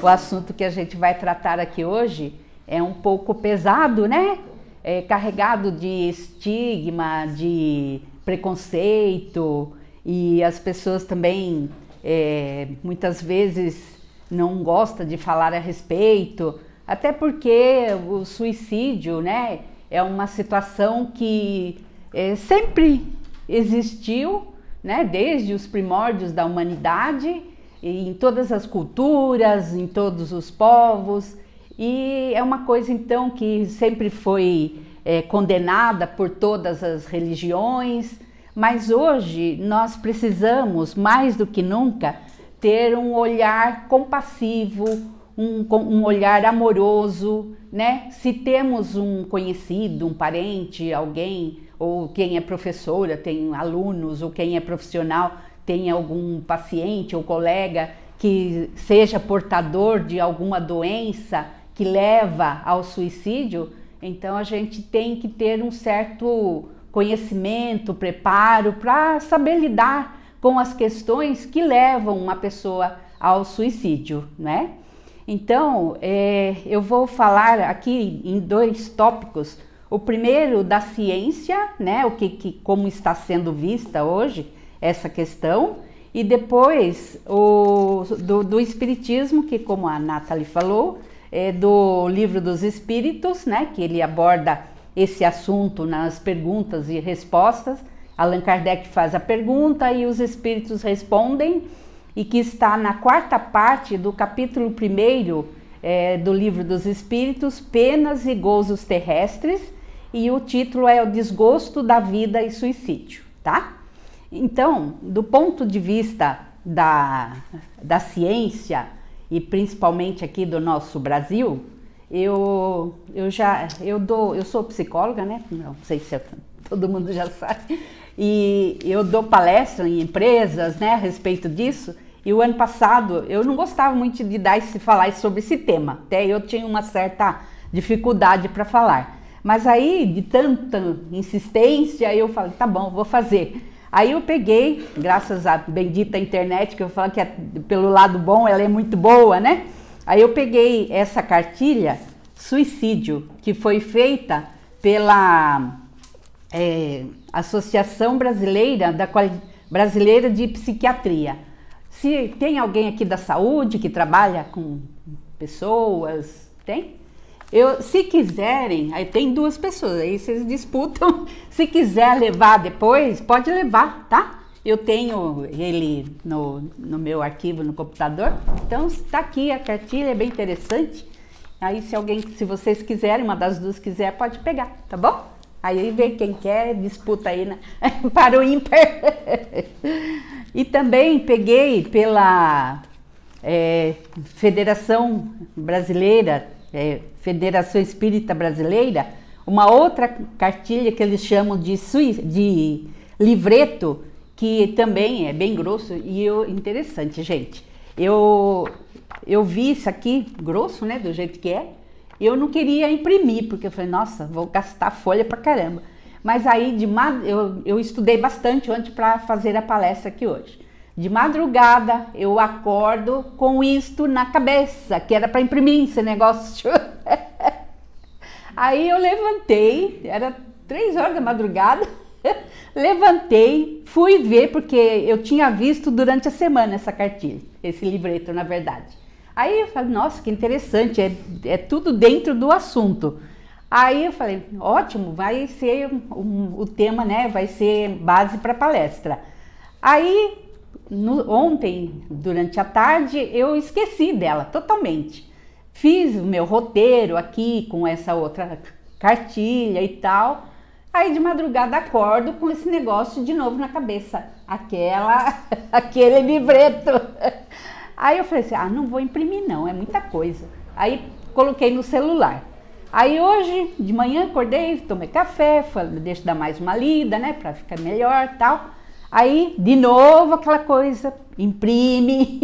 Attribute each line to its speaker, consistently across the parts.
Speaker 1: o assunto que a gente vai tratar aqui hoje é um pouco pesado, né? É carregado de estigma, de preconceito, e as pessoas também muitas vezes não gostam de falar a respeito, até porque o suicídio, né, é uma situação que sempre existiu, né, desde os primórdios da humanidade, em todas as culturas, em todos os povos, e é uma coisa então que sempre foi condenada por todas as religiões, mas hoje nós precisamos mais do que nunca ter um olhar compassivo, um olhar amoroso, né? Se temos um conhecido, um parente, alguém, ou quem é professora, tem alunos, ou quem é profissional, tem algum paciente ou colega que seja portador de alguma doença que leva ao suicídio, então a gente tem que ter um certo conhecimento, preparo para saber lidar com as questões que levam uma pessoa ao suicídio, né? Então, eu vou falar aqui em 2 tópicos. O primeiro da ciência, né? Como está sendo vista hoje essa questão, e depois do espiritismo, que como a Nathalie falou, do Livro dos Espíritos, né? Que ele aborda esse assunto nas perguntas e respostas. Allan Kardec faz a pergunta e os espíritos respondem, e que está na 4ª parte do capítulo 1º do Livro dos Espíritos, Penas e Gozos Terrestres, e o título é O Desgosto da Vida e Suicídio, tá? Então, do ponto de vista da ciência, e principalmente aqui do nosso Brasil, eu sou psicóloga, né? Não sei se todo mundo já sabe, e eu dou palestra em empresas, né, a respeito disso. E o ano passado eu não gostava muito de falar sobre esse tema, até eu tinha uma certa dificuldade para falar, mas aí de tanta insistência eu falei, tá bom, vou fazer. Aí eu peguei, graças à bendita internet, que eu falo que pelo lado bom ela é muito boa, né? Aí eu peguei essa cartilha Suicídio, que foi feita pela Associação Brasileira de Psiquiatria. Se tem alguém aqui da saúde que trabalha com pessoas, tem? Se quiserem, aí tem 2 pessoas, aí vocês disputam. Se quiser levar depois, pode levar, tá? Eu tenho ele no meu arquivo no computador, então está aqui a cartilha, é bem interessante. Aí se vocês quiserem, uma das 2 quiser, pode pegar, tá bom? Aí vê quem quer, disputa aí para o ímpar. E também peguei pela Federação Brasileira, Federação Espírita Brasileira, uma outra cartilha que eles chamam de livreto, que também é bem grosso e interessante, gente. Eu vi isso aqui, grosso, né, do jeito que é. Eu não queria imprimir, porque eu falei, nossa, vou gastar folha pra caramba. Mas aí, eu estudei bastante ontem para fazer a palestra aqui hoje. De madrugada, eu acordo com isto na cabeça, que era para imprimir esse negócio. Aí eu levantei, era 3 horas da madrugada, levantei, fui ver, porque eu tinha visto durante a semana essa cartilha, esse livreto, na verdade. Aí eu falei, nossa, que interessante, é tudo dentro do assunto. Aí eu falei, ótimo, vai ser o tema, né? Vai ser base para a palestra. Aí, ontem, durante a tarde, eu esqueci dela totalmente. Fiz o meu roteiro aqui com essa outra cartilha e tal. Aí de madrugada acordo com esse negócio de novo na cabeça, aquele livreto. Aí eu falei assim, não vou imprimir não, é muita coisa. Aí coloquei no celular. Aí hoje, de manhã, acordei, tomei café, falei, deixa eu dar mais uma lida, né, pra ficar melhor e tal. Aí, de novo, aquela coisa, imprime.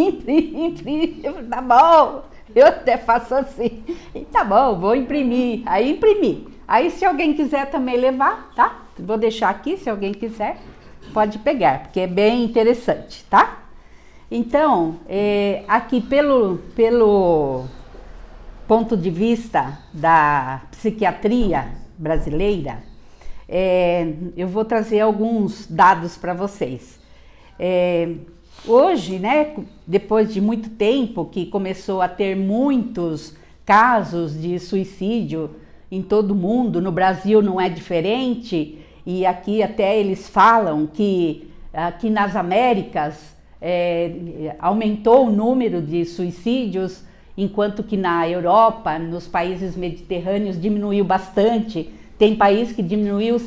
Speaker 1: Eu falei, tá bom, eu até faço assim. E tá bom, vou imprimir. Aí imprimi. Aí se alguém quiser também levar, tá? Vou deixar aqui, se alguém quiser, pode pegar, porque é bem interessante, tá? Então, aqui pelo ponto de vista da psiquiatria brasileira, eu vou trazer alguns dados para vocês. Hoje, né, depois de muito tempo que começou a ter muitos casos de suicídio em todo o mundo, no Brasil não é diferente, e aqui até eles falam que aqui nas Américas aumentou o número de suicídios, enquanto que na Europa, nos países mediterrâneos, diminuiu bastante. Tem país que diminuiu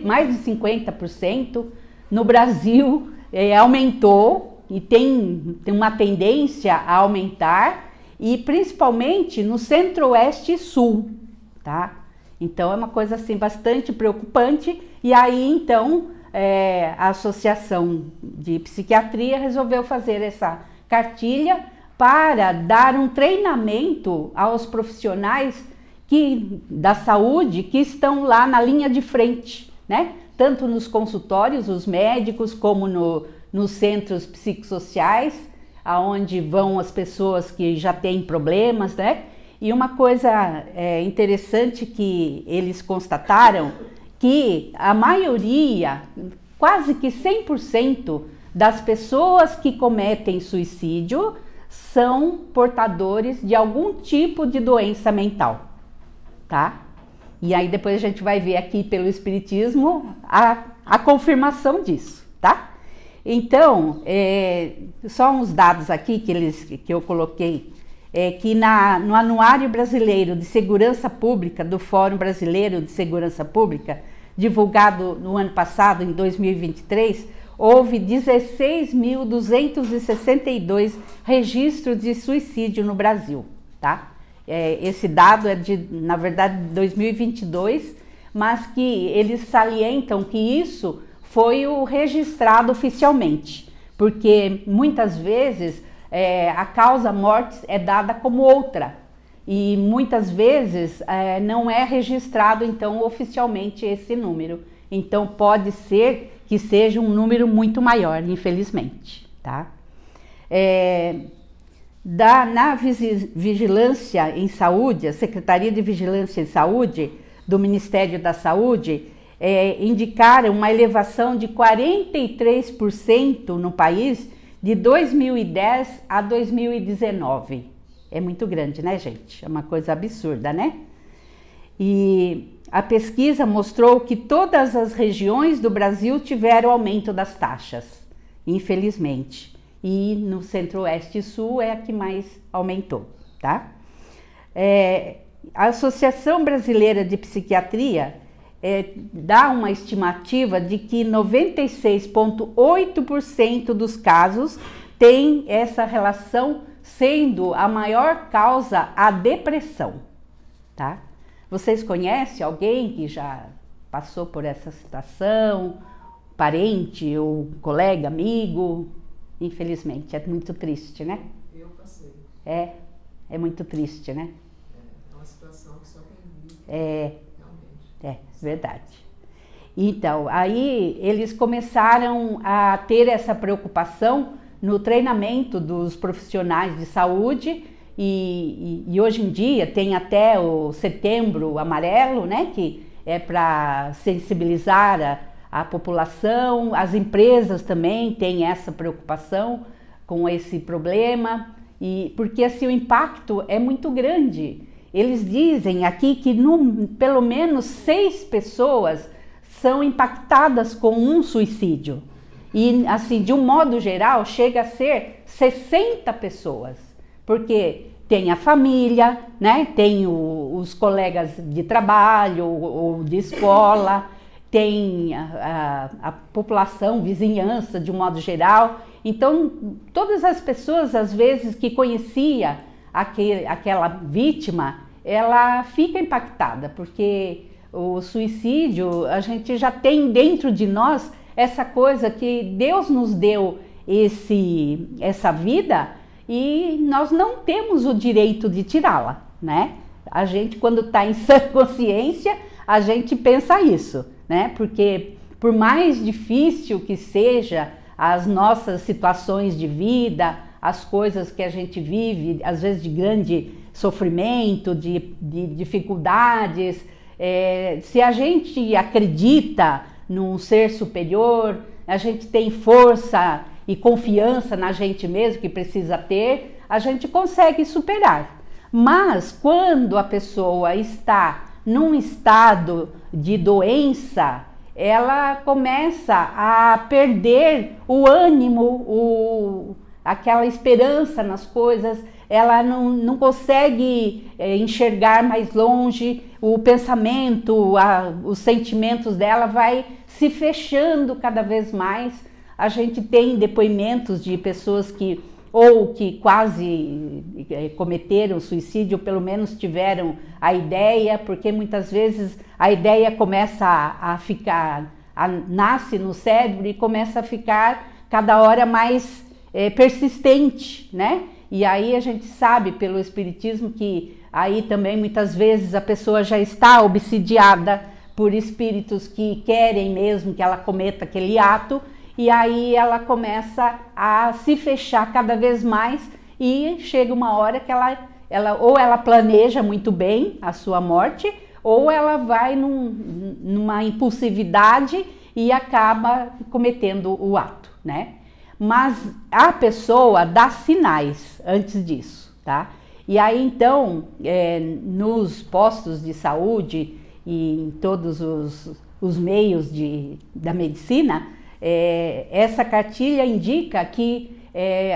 Speaker 1: mais de 50%, no Brasil aumentou e tem uma tendência a aumentar, e principalmente no Centro-Oeste e Sul, tá? Então é uma coisa assim bastante preocupante, e aí então a Associação de Psiquiatria resolveu fazer essa cartilha para dar um treinamento aos profissionais da saúde que estão lá na linha de frente, né? Tanto nos consultórios, os médicos, como nos centros psicossociais, aonde vão as pessoas que já têm problemas, né? E uma coisa interessante que eles constataram, que a maioria, quase que 100% das pessoas que cometem suicídio são portadores de algum tipo de doença mental, tá? E aí depois a gente vai ver aqui pelo Espiritismo a confirmação disso, tá? Então, só uns dados aqui que eu coloquei, que no Anuário Brasileiro de Segurança Pública, do Fórum Brasileiro de Segurança Pública, divulgado no ano passado, em 2023, houve 16.262 registros de suicídio no Brasil, tá? Esse dado é na verdade, de 2022, mas que eles salientam que isso foi o registrado oficialmente, porque muitas vezes a causa mortis é dada como outra, e muitas vezes não é registrado então oficialmente esse número. Então pode ser que seja um número muito maior, infelizmente, tá? Na Vigilância em Saúde, a Secretaria de Vigilância em Saúde do Ministério da Saúde indicaram uma elevação de 43% no país de 2010 a 2019. É muito grande, né, gente? É uma coisa absurda, né? E a pesquisa mostrou que todas as regiões do Brasil tiveram aumento das taxas, infelizmente. E no Centro-Oeste e Sul é a que mais aumentou, tá? A Associação Brasileira de Psiquiatria dá uma estimativa de que 96,8% dos casos tem essa relação, sendo a maior causa a depressão, tá? Vocês conhecem alguém que já passou por essa situação? Parente ou colega, amigo? Infelizmente, é muito triste, né?
Speaker 2: Eu passei.
Speaker 1: É muito triste, né?
Speaker 2: É uma situação que só quem vive realmente.
Speaker 1: Verdade. Então, aí eles começaram a ter essa preocupação no treinamento dos profissionais de saúde, e hoje em dia tem até o Setembro Amarelo, né? Que é para sensibilizar a população. As empresas também têm essa preocupação com esse problema, e porque assim o impacto é muito grande. Eles dizem aqui que pelo menos 6 pessoas são impactadas com um suicídio, e assim de um modo geral chega a ser 60 pessoas, porque tem a família, né? Tem os colegas de trabalho ou de escola, tem a população, vizinhança de um modo geral. Então, todas as pessoas, às vezes, que conhecia aquela vítima, ela fica impactada, porque o suicídio, a gente já tem dentro de nós essa coisa que Deus nos deu essa vida, e nós não temos o direito de tirá-la, né? A gente, quando está em sã consciência, a gente pensa isso, né? Porque por mais difícil que seja as nossas situações de vida, as coisas que a gente vive, às vezes de grande sofrimento, de dificuldades. Se a gente acredita num ser superior, a gente tem força e confiança na gente mesmo que precisa ter, a gente consegue superar. Mas quando a pessoa está num estado de doença, ela começa a perder o ânimo, aquela esperança nas coisas, ela não consegue enxergar mais longe, o pensamento, os sentimentos dela vai se fechando cada vez mais. A gente tem depoimentos de pessoas que quase cometeram suicídio, ou pelo menos tiveram a ideia, porque muitas vezes a ideia começa nasce no cérebro e começa a ficar cada hora mais persistente, né? E aí a gente sabe pelo espiritismo que aí também muitas vezes a pessoa já está obsidiada por espíritos que querem mesmo que ela cometa aquele ato, e aí ela começa a se fechar cada vez mais e chega uma hora que ela planeja muito bem a sua morte, ou ela vai numa impulsividade e acaba cometendo o ato, né? Mas a pessoa dá sinais antes disso, tá? E aí então, nos postos de saúde e em todos os meios da medicina, essa cartilha indica que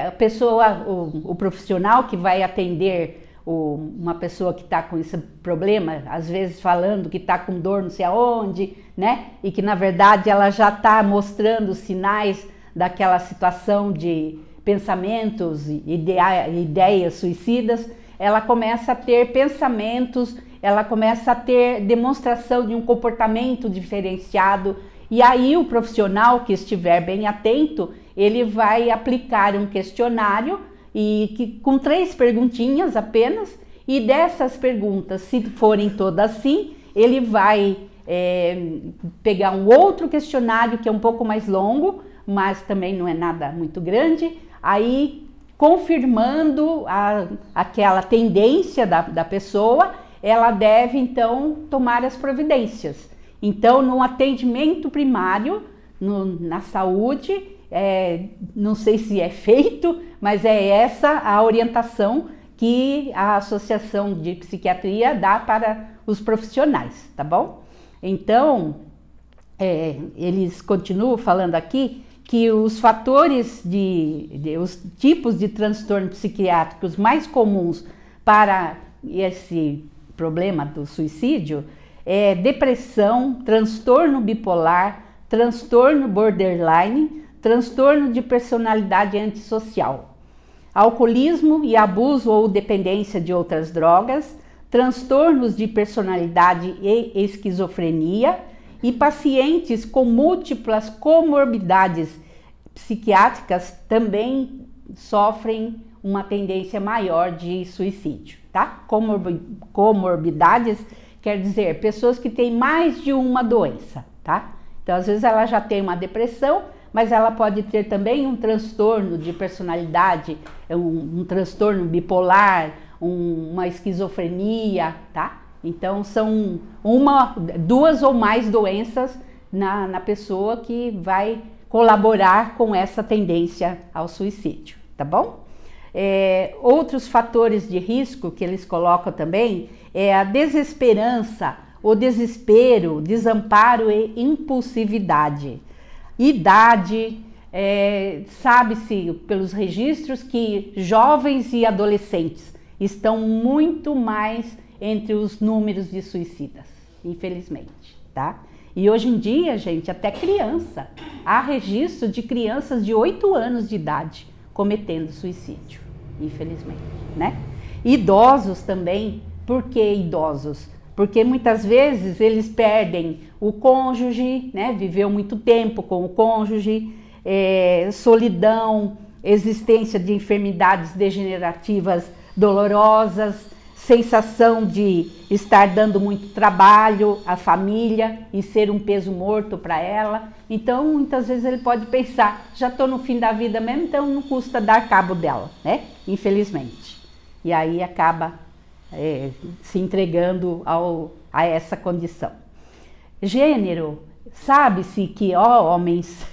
Speaker 1: a pessoa, o profissional que vai atender uma pessoa que está com esse problema, às vezes falando que está com dor não sei aonde, né? E que na verdade ela já está mostrando sinais daquela situação de pensamentos, ideias suicidas, ela começa a ter pensamentos, ela começa a ter demonstração de um comportamento diferenciado, e aí o profissional que estiver bem atento, ele vai aplicar um questionário com 3 perguntinhas apenas, e dessas perguntas, se forem todas sim, ele vai pegar um outro questionário que é um pouco mais longo, mas também não é nada muito grande, aí confirmando aquela tendência da pessoa, ela deve então tomar as providências. Então, no atendimento primário, na saúde, não sei se é feito, mas é essa a orientação que a Associação de Psiquiatria dá para os profissionais, tá bom? Então, eles continuam falando aqui que os fatores os tipos de transtornos psiquiátricos mais comuns para esse problema do suicídio é depressão, transtorno bipolar, transtorno borderline, transtorno de personalidade antissocial, alcoolismo e abuso ou dependência de outras drogas, transtornos de personalidade e esquizofrenia, e pacientes com múltiplas comorbidades psiquiátricas também sofrem uma tendência maior de suicídio, tá? Comorbidades quer dizer pessoas que têm mais de uma doença, tá? Então, às vezes ela já tem uma depressão, mas ela pode ter também um transtorno de personalidade, um transtorno bipolar, uma esquizofrenia, tá? Então, são 2 ou mais doenças na pessoa que vai colaborar com essa tendência ao suicídio, tá bom? Outros fatores de risco que eles colocam também é a desesperança, o desespero, desamparo e impulsividade. Idade, sabe-se pelos registros que jovens e adolescentes estão muito mais entre os números de suicidas, infelizmente, tá? E hoje em dia, gente, até criança, há registro de crianças de 8 anos de idade cometendo suicídio, infelizmente, né? Idosos também. Por que idosos? Porque muitas vezes eles perdem o cônjuge, né? Viveu muito tempo com o cônjuge, solidão, existência de enfermidades degenerativas dolorosas, sensação de estar dando muito trabalho à família e ser um peso morto para ela. Então, muitas vezes ele pode pensar, já estou no fim da vida mesmo, então não custa dar cabo dela, né? Infelizmente. E aí acaba se entregando a essa condição. Gênero, sabe-se que, homens,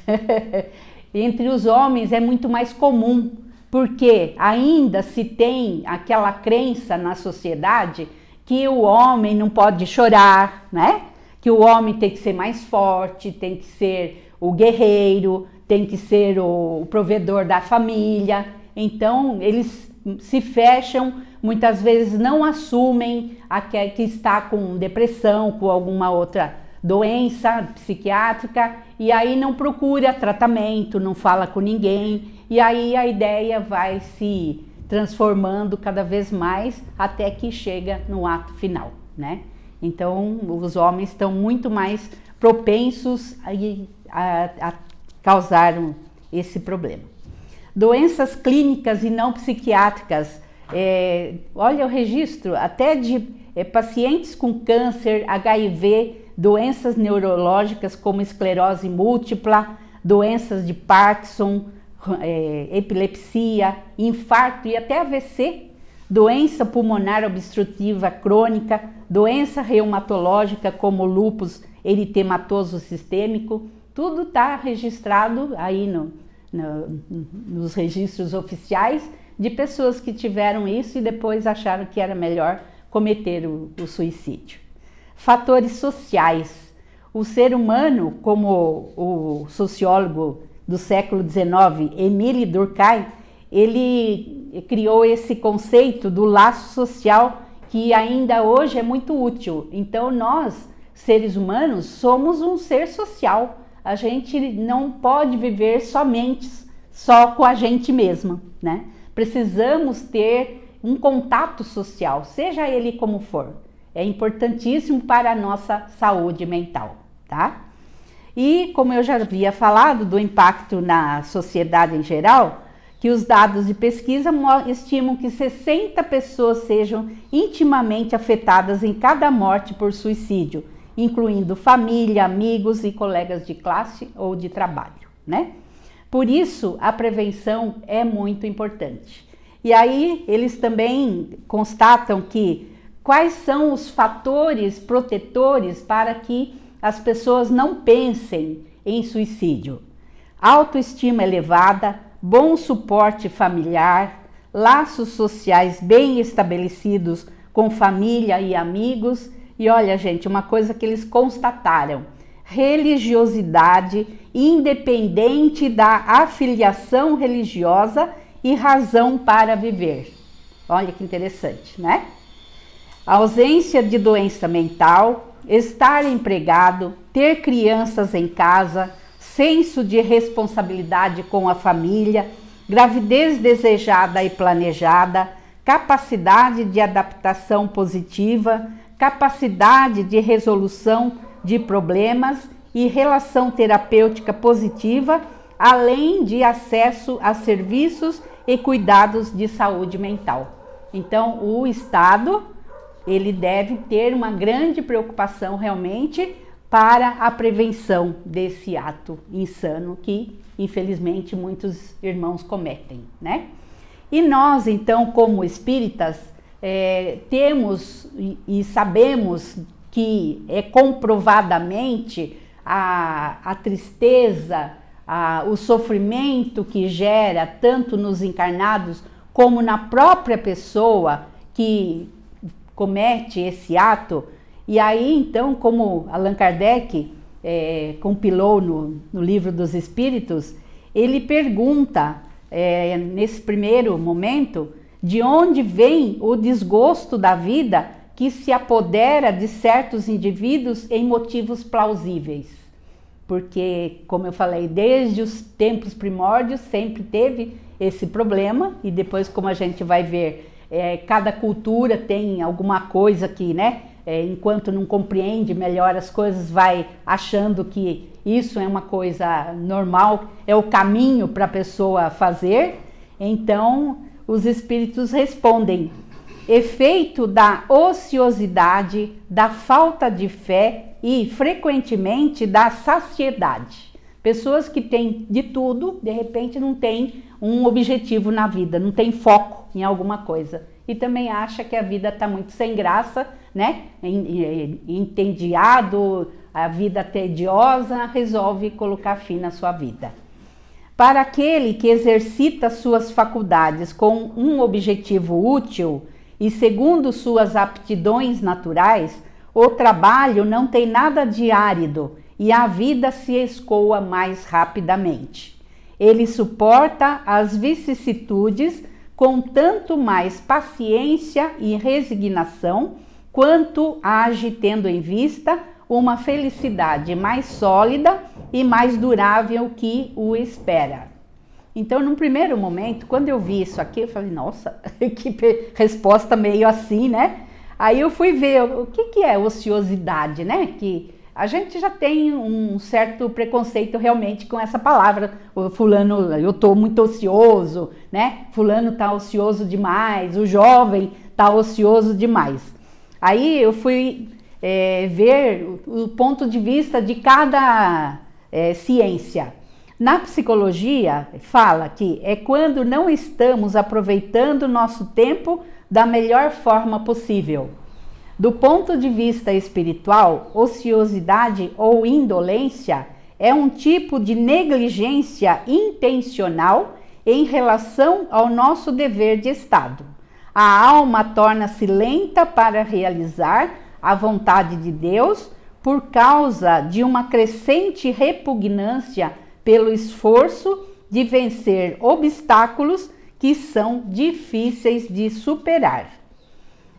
Speaker 1: entre os homens é muito mais comum, porque ainda se tem aquela crença na sociedade que o homem não pode chorar, né? Que o homem tem que ser mais forte, tem que ser o guerreiro, tem que ser o provedor da família. Então, eles se fecham, muitas vezes não assumem que está com depressão, com alguma outra doença psiquiátrica, e aí não procura tratamento, não fala com ninguém, e aí a ideia vai se transformando cada vez mais até que chega no ato final, né? Então, os homens estão muito mais propensos a causar esse problema. Doenças clínicas e não psiquiátricas. Olha o registro até de pacientes com câncer, HIV, doenças neurológicas como esclerose múltipla, doenças de Parkinson, epilepsia, infarto e até AVC, doença pulmonar obstrutiva crônica, doença reumatológica como lúpus eritematoso sistêmico, tudo está registrado aí nos registros oficiais de pessoas que tiveram isso e depois acharam que era melhor cometer o suicídio. Fatores sociais. O ser humano, como o sociólogo do século XIX, Émile Durkheim, ele criou esse conceito do laço social que ainda hoje é muito útil. Então nós, seres humanos, somos um ser social. A gente não pode viver só com a gente mesma, né? Precisamos ter um contato social, seja ele como for. É importantíssimo para a nossa saúde mental, tá? E como eu já havia falado do impacto na sociedade em geral, que os dados de pesquisa estimam que 60 pessoas sejam intimamente afetadas em cada morte por suicídio, incluindo família, amigos e colegas de classe ou de trabalho, né? Por isso, a prevenção é muito importante. E aí, eles também constatam que quais são os fatores protetores para que as pessoas não pensem em suicídio. Autoestima elevada, bom suporte familiar, laços sociais bem estabelecidos com família e amigos. E olha, gente, uma coisa que eles constataram: religiosidade independente da afiliação religiosa e razão para viver. Olha que interessante, né? A ausência de doença mental, estar empregado, ter crianças em casa, senso de responsabilidade com a família, gravidez desejada e planejada, capacidade de adaptação positiva, capacidade de resolução de problemas e relação terapêutica positiva, além de acesso a serviços e cuidados de saúde mental. Então, o Estado, ele deve ter uma grande preocupação realmente para a prevenção desse ato insano que, infelizmente, muitos irmãos cometem, né? E nós, então, como espíritas, temos e sabemos que comprovadamente a tristeza, o sofrimento que gera tanto nos encarnados como na própria pessoa que comete esse ato. E aí, então, como Allan Kardec compilou no Livro dos Espíritos, ele pergunta, nesse primeiro momento, de onde vem o desgosto da vida que se apodera de certos indivíduos em motivos plausíveis. Porque, como eu falei, desde os tempos primórdios sempre teve esse problema, e depois, como a gente vai ver, cada cultura tem alguma coisa que, né, enquanto não compreende melhor as coisas, vai achando que isso é uma coisa normal, é o caminho para a pessoa fazer. Então, os espíritos respondem: efeito da ociosidade, da falta de fé e, frequentemente, da saciedade. Pessoas que têm de tudo, de repente não têm um objetivo na vida, não tem foco em alguma coisa. E também acha que a vida está muito sem graça, né? Entediado, a vida tediosa, resolve colocar fim na sua vida. Para aquele que exercita suas faculdades com um objetivo útil e segundo suas aptidões naturais, o trabalho não tem nada de árido e a vida se escoa mais rapidamente. Ele suporta as vicissitudes com tanto mais paciência e resignação, quanto age tendo em vista uma felicidade mais sólida e mais durável que o espera. Então, num primeiro momento, quando eu vi isso aqui, eu falei, nossa, que resposta meio assim, né? Aí eu fui ver o que é ociosidade, né? Que a gente já tem um certo preconceito realmente com essa palavra. O fulano, eu tô muito ocioso, né? Fulano tá ocioso demais, o jovem tá ocioso demais. Aí eu fui ver o ponto de vista de cada ciência. Na psicologia, fala que é quando não estamos aproveitando nosso tempo da melhor forma possível. Do ponto de vista espiritual, ociosidade ou indolência é um tipo de negligência intencional em relação ao nosso dever de Estado. A alma torna-se lenta para realizar a vontade de Deus por causa de uma crescente repugnância pelo esforço de vencer obstáculos que são difíceis de superar.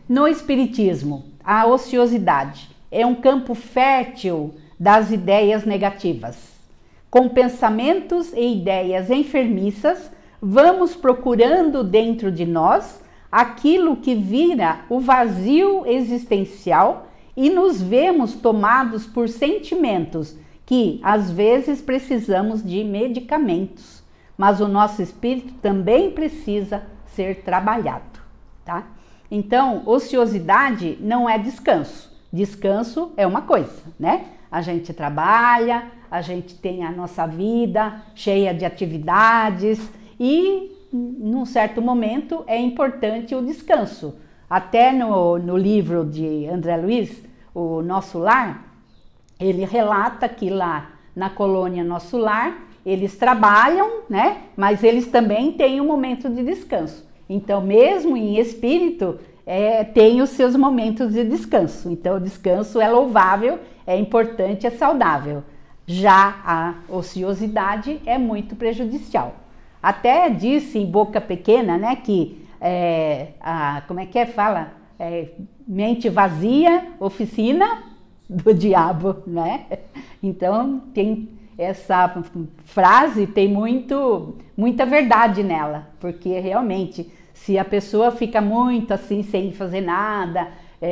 Speaker 1: No Espiritismo, a ociosidade é um campo fértil das ideias negativas. Com pensamentos e ideias enfermiças, vamos procurando dentro de nós aquilo que vira o vazio existencial e nos vemos tomados por sentimentos que, às vezes, precisamos de medicamentos, mas o nosso espírito também precisa ser trabalhado, tá? Então, ociosidade não é descanso. Descanso é uma coisa, né? A gente trabalha, a gente tem a nossa vida cheia de atividades e, num certo momento, é importante o descanso. Até no livro de André Luiz, O Nosso Lar, ele relata que lá na colônia Nosso Lar, eles trabalham, né? Mas eles também têm um momento de descanso. Então, mesmo em espírito, tem os seus momentos de descanso. Então, o descanso é louvável, é importante, é saudável. Já a ociosidade é muito prejudicial. Até disse em Boca Pequena, né, que como é que fala? Mente vazia, oficina do diabo, né? Então, tem essa frase, tem muita verdade nela, porque realmente, se a pessoa fica muito assim, sem fazer nada,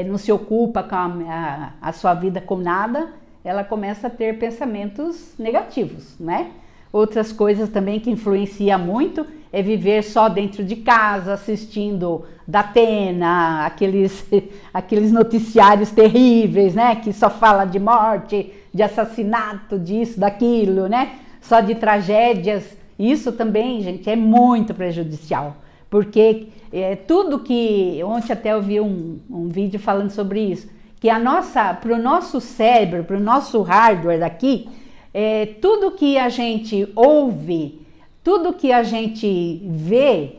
Speaker 1: não se ocupa com a sua vida com nada, ela começa a ter pensamentos negativos, né? Outras coisas também que influenciam muito é viver só dentro de casa, assistindo Datena, aqueles noticiários terríveis, né? Que só fala de morte, de assassinato, disso, daquilo, né? Só de tragédias. Isso também, gente, é muito prejudicial. Porque tudo que... Ontem até eu vi um vídeo falando sobre isso. Que para o nosso cérebro, para o nosso hardware aqui, tudo que a gente ouve, tudo que a gente vê,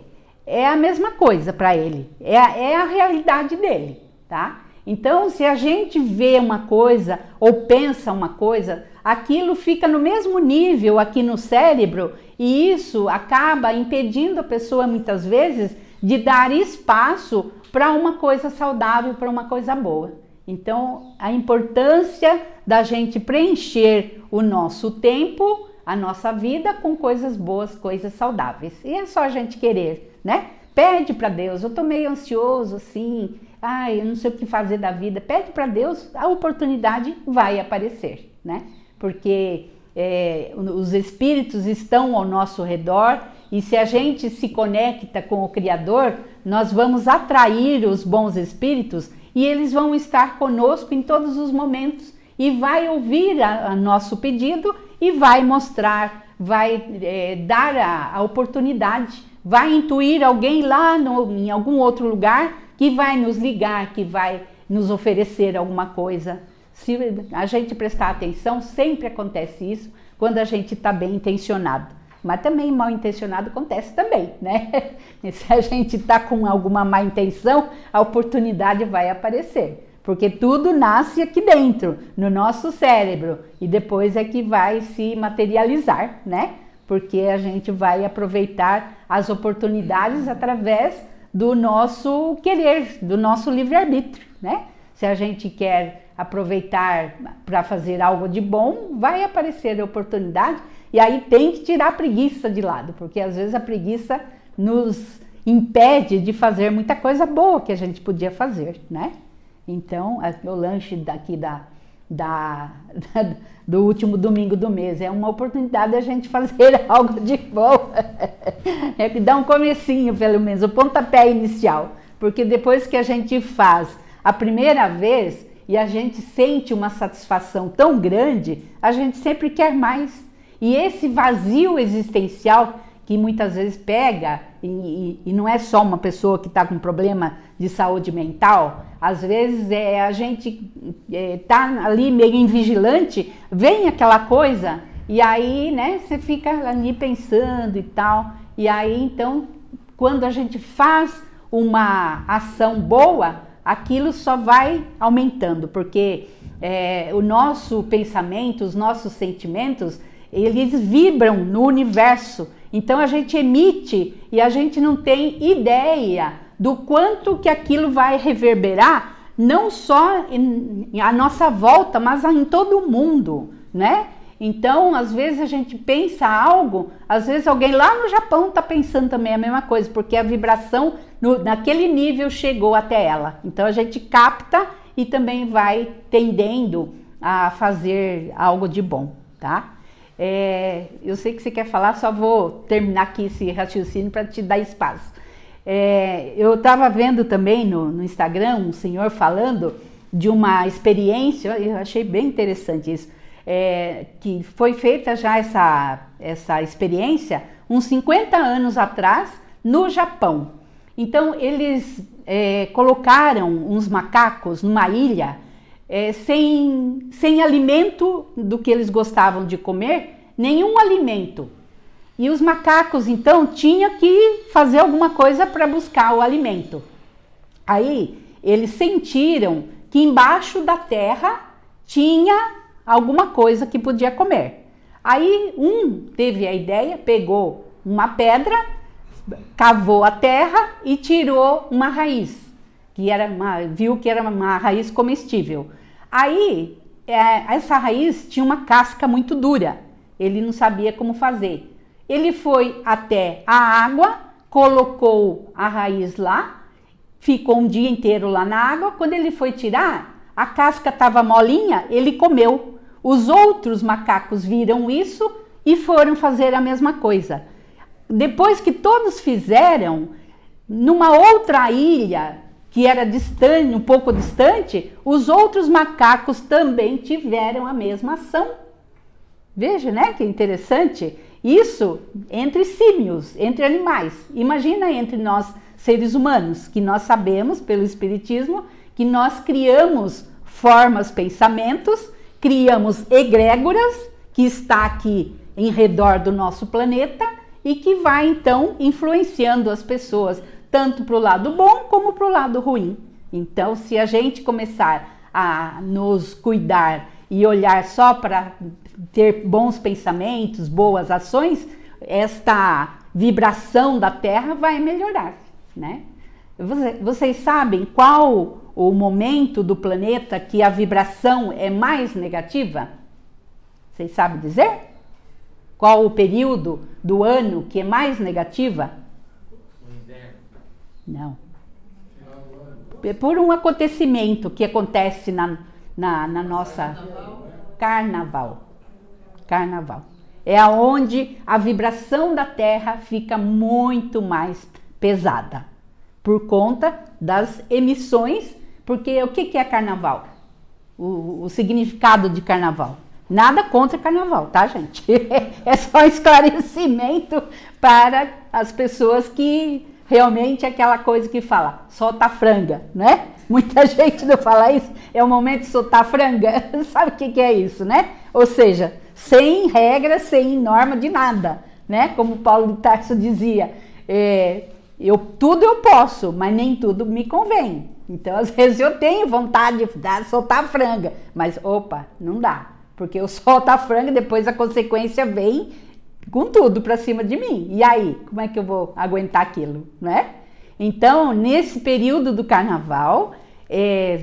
Speaker 1: é a mesma coisa para ele. É a realidade dele, tá? Então, se a gente vê uma coisa ou pensa uma coisa, aquilo fica no mesmo nível aqui no cérebro e isso acaba impedindo a pessoa, muitas vezes, de dar espaço para uma coisa saudável, para uma coisa boa. Então, a importância da gente preencher o nosso tempo, a nossa vida com coisas boas, coisas saudáveis. E é só a gente querer, né? Pede para Deus, eu tô meio ansioso assim, eu não sei o que fazer da vida. Pede para Deus, a oportunidade vai aparecer, né? Porque os espíritos estão ao nosso redor E se a gente se conecta com o Criador, nós vamos atrair os bons espíritos e eles vão estar conosco em todos os momentos e vai ouvir a nosso pedido e vai mostrar, vai dar a oportunidade, vai intuir alguém lá em algum outro lugar que vai nos ligar, que vai nos oferecer alguma coisa. Se a gente prestar atenção, sempre acontece isso quando a gente está bem intencionado. Mas também mal intencionado acontece também, né? E se a gente está com alguma má intenção, a oportunidade vai aparecer. Porque tudo nasce aqui dentro, no nosso cérebro, e depois é que vai se materializar, né? Porque a gente vai aproveitar as oportunidades através do nosso querer, do nosso livre-arbítrio, né? Se a gente quer aproveitar para fazer algo de bom, vai aparecer a oportunidade. E aí tem que tirar a preguiça de lado, porque às vezes a preguiça nos impede de fazer muita coisa boa que a gente podia fazer, né? Então, o lanche daqui do último domingo do mês é uma oportunidade da gente fazer algo de bom. É que dá um comecinho, pelo menos, o pontapé inicial. Porque depois que a gente faz a primeira vez e a gente sente uma satisfação tão grande, a gente sempre quer mais. E esse vazio existencial que muitas vezes pega, e não é só uma pessoa que está com problema de saúde mental, às vezes a gente está ali meio invigilante, vem aquela coisa, e aí, né, você fica ali pensando e tal, e aí então, quando a gente faz uma ação boa, aquilo só vai aumentando, porque o nosso pensamento, os nossos sentimentos, eles vibram no universo, então a gente emite e a gente não tem ideia do quanto que aquilo vai reverberar, não só à nossa volta, mas em todo o mundo, né? Então, às vezes a gente pensa algo, às vezes alguém lá no Japão está pensando também a mesma coisa, porque a vibração naquele nível chegou até ela. Então a gente capta e também vai tendendo a fazer algo de bom, tá? Eu sei que você quer falar, só vou terminar aqui esse raciocínio para te dar espaço. Eu estava vendo também no Instagram um senhor falando de uma experiência, eu achei bem interessante isso, que foi feita já essa experiência uns 50 anos atrás no Japão. Então eles colocaram uns macacos numa ilha sem alimento do que eles gostavam de comer, nenhum alimento. E os macacos, então, tinham que fazer alguma coisa para buscar o alimento. Aí, eles sentiram que embaixo da terra tinha alguma coisa que podia comer. Aí, um teve a ideia, pegou uma pedra, cavou a terra e tirou uma raiz, viu que era uma raiz comestível. Aí, essa raiz tinha uma casca muito dura, ele não sabia como fazer. Ele foi até a água, colocou a raiz lá, ficou um dia inteiro lá na água. Quando ele foi tirar, a casca estava molinha, ele comeu. Os outros macacos viram isso e foram fazer a mesma coisa. Depois que todos fizeram, numa outra ilha, que era distante, um pouco distante, os outros macacos também tiveram a mesma ação. Veja, né, que interessante. Isso entre símios, entre animais. Imagina entre nós, seres humanos, que nós sabemos, pelo Espiritismo, que nós criamos formas, pensamentos, criamos egrégoras, que está aqui em redor do nosso planeta, e que vai, então, influenciando as pessoas, tanto para o lado bom como para o lado ruim. Então, se a gente começar a nos cuidar e olhar só para ter bons pensamentos, boas ações, esta vibração da Terra vai melhorar, né? Vocês sabem qual o momento do planeta que a vibração é mais negativa? Vocês sabem dizer? Qual o período do ano que é mais negativa? Não. É por um acontecimento que acontece na nossa... Carnaval. É aonde a vibração da Terra fica muito mais pesada, por conta das emissões, porque o que é carnaval? O significado de carnaval. Nada contra carnaval, tá, gente? É só esclarecimento para as pessoas que realmente é aquela coisa que fala, solta a franga, né? Muita gente não fala isso, é o momento de soltar a franga. Sabe o que é isso, né? Ou seja, sem regra, sem norma de nada, né? Como Paulo de Tarso dizia, tudo eu posso, mas nem tudo me convém. Então, às vezes eu tenho vontade de soltar a franga, mas opa, não dá. Porque eu solto a franga e depois a consequência vem com tudo para cima de mim. E aí, como é que eu vou aguentar aquilo, né? Então, nesse período do carnaval,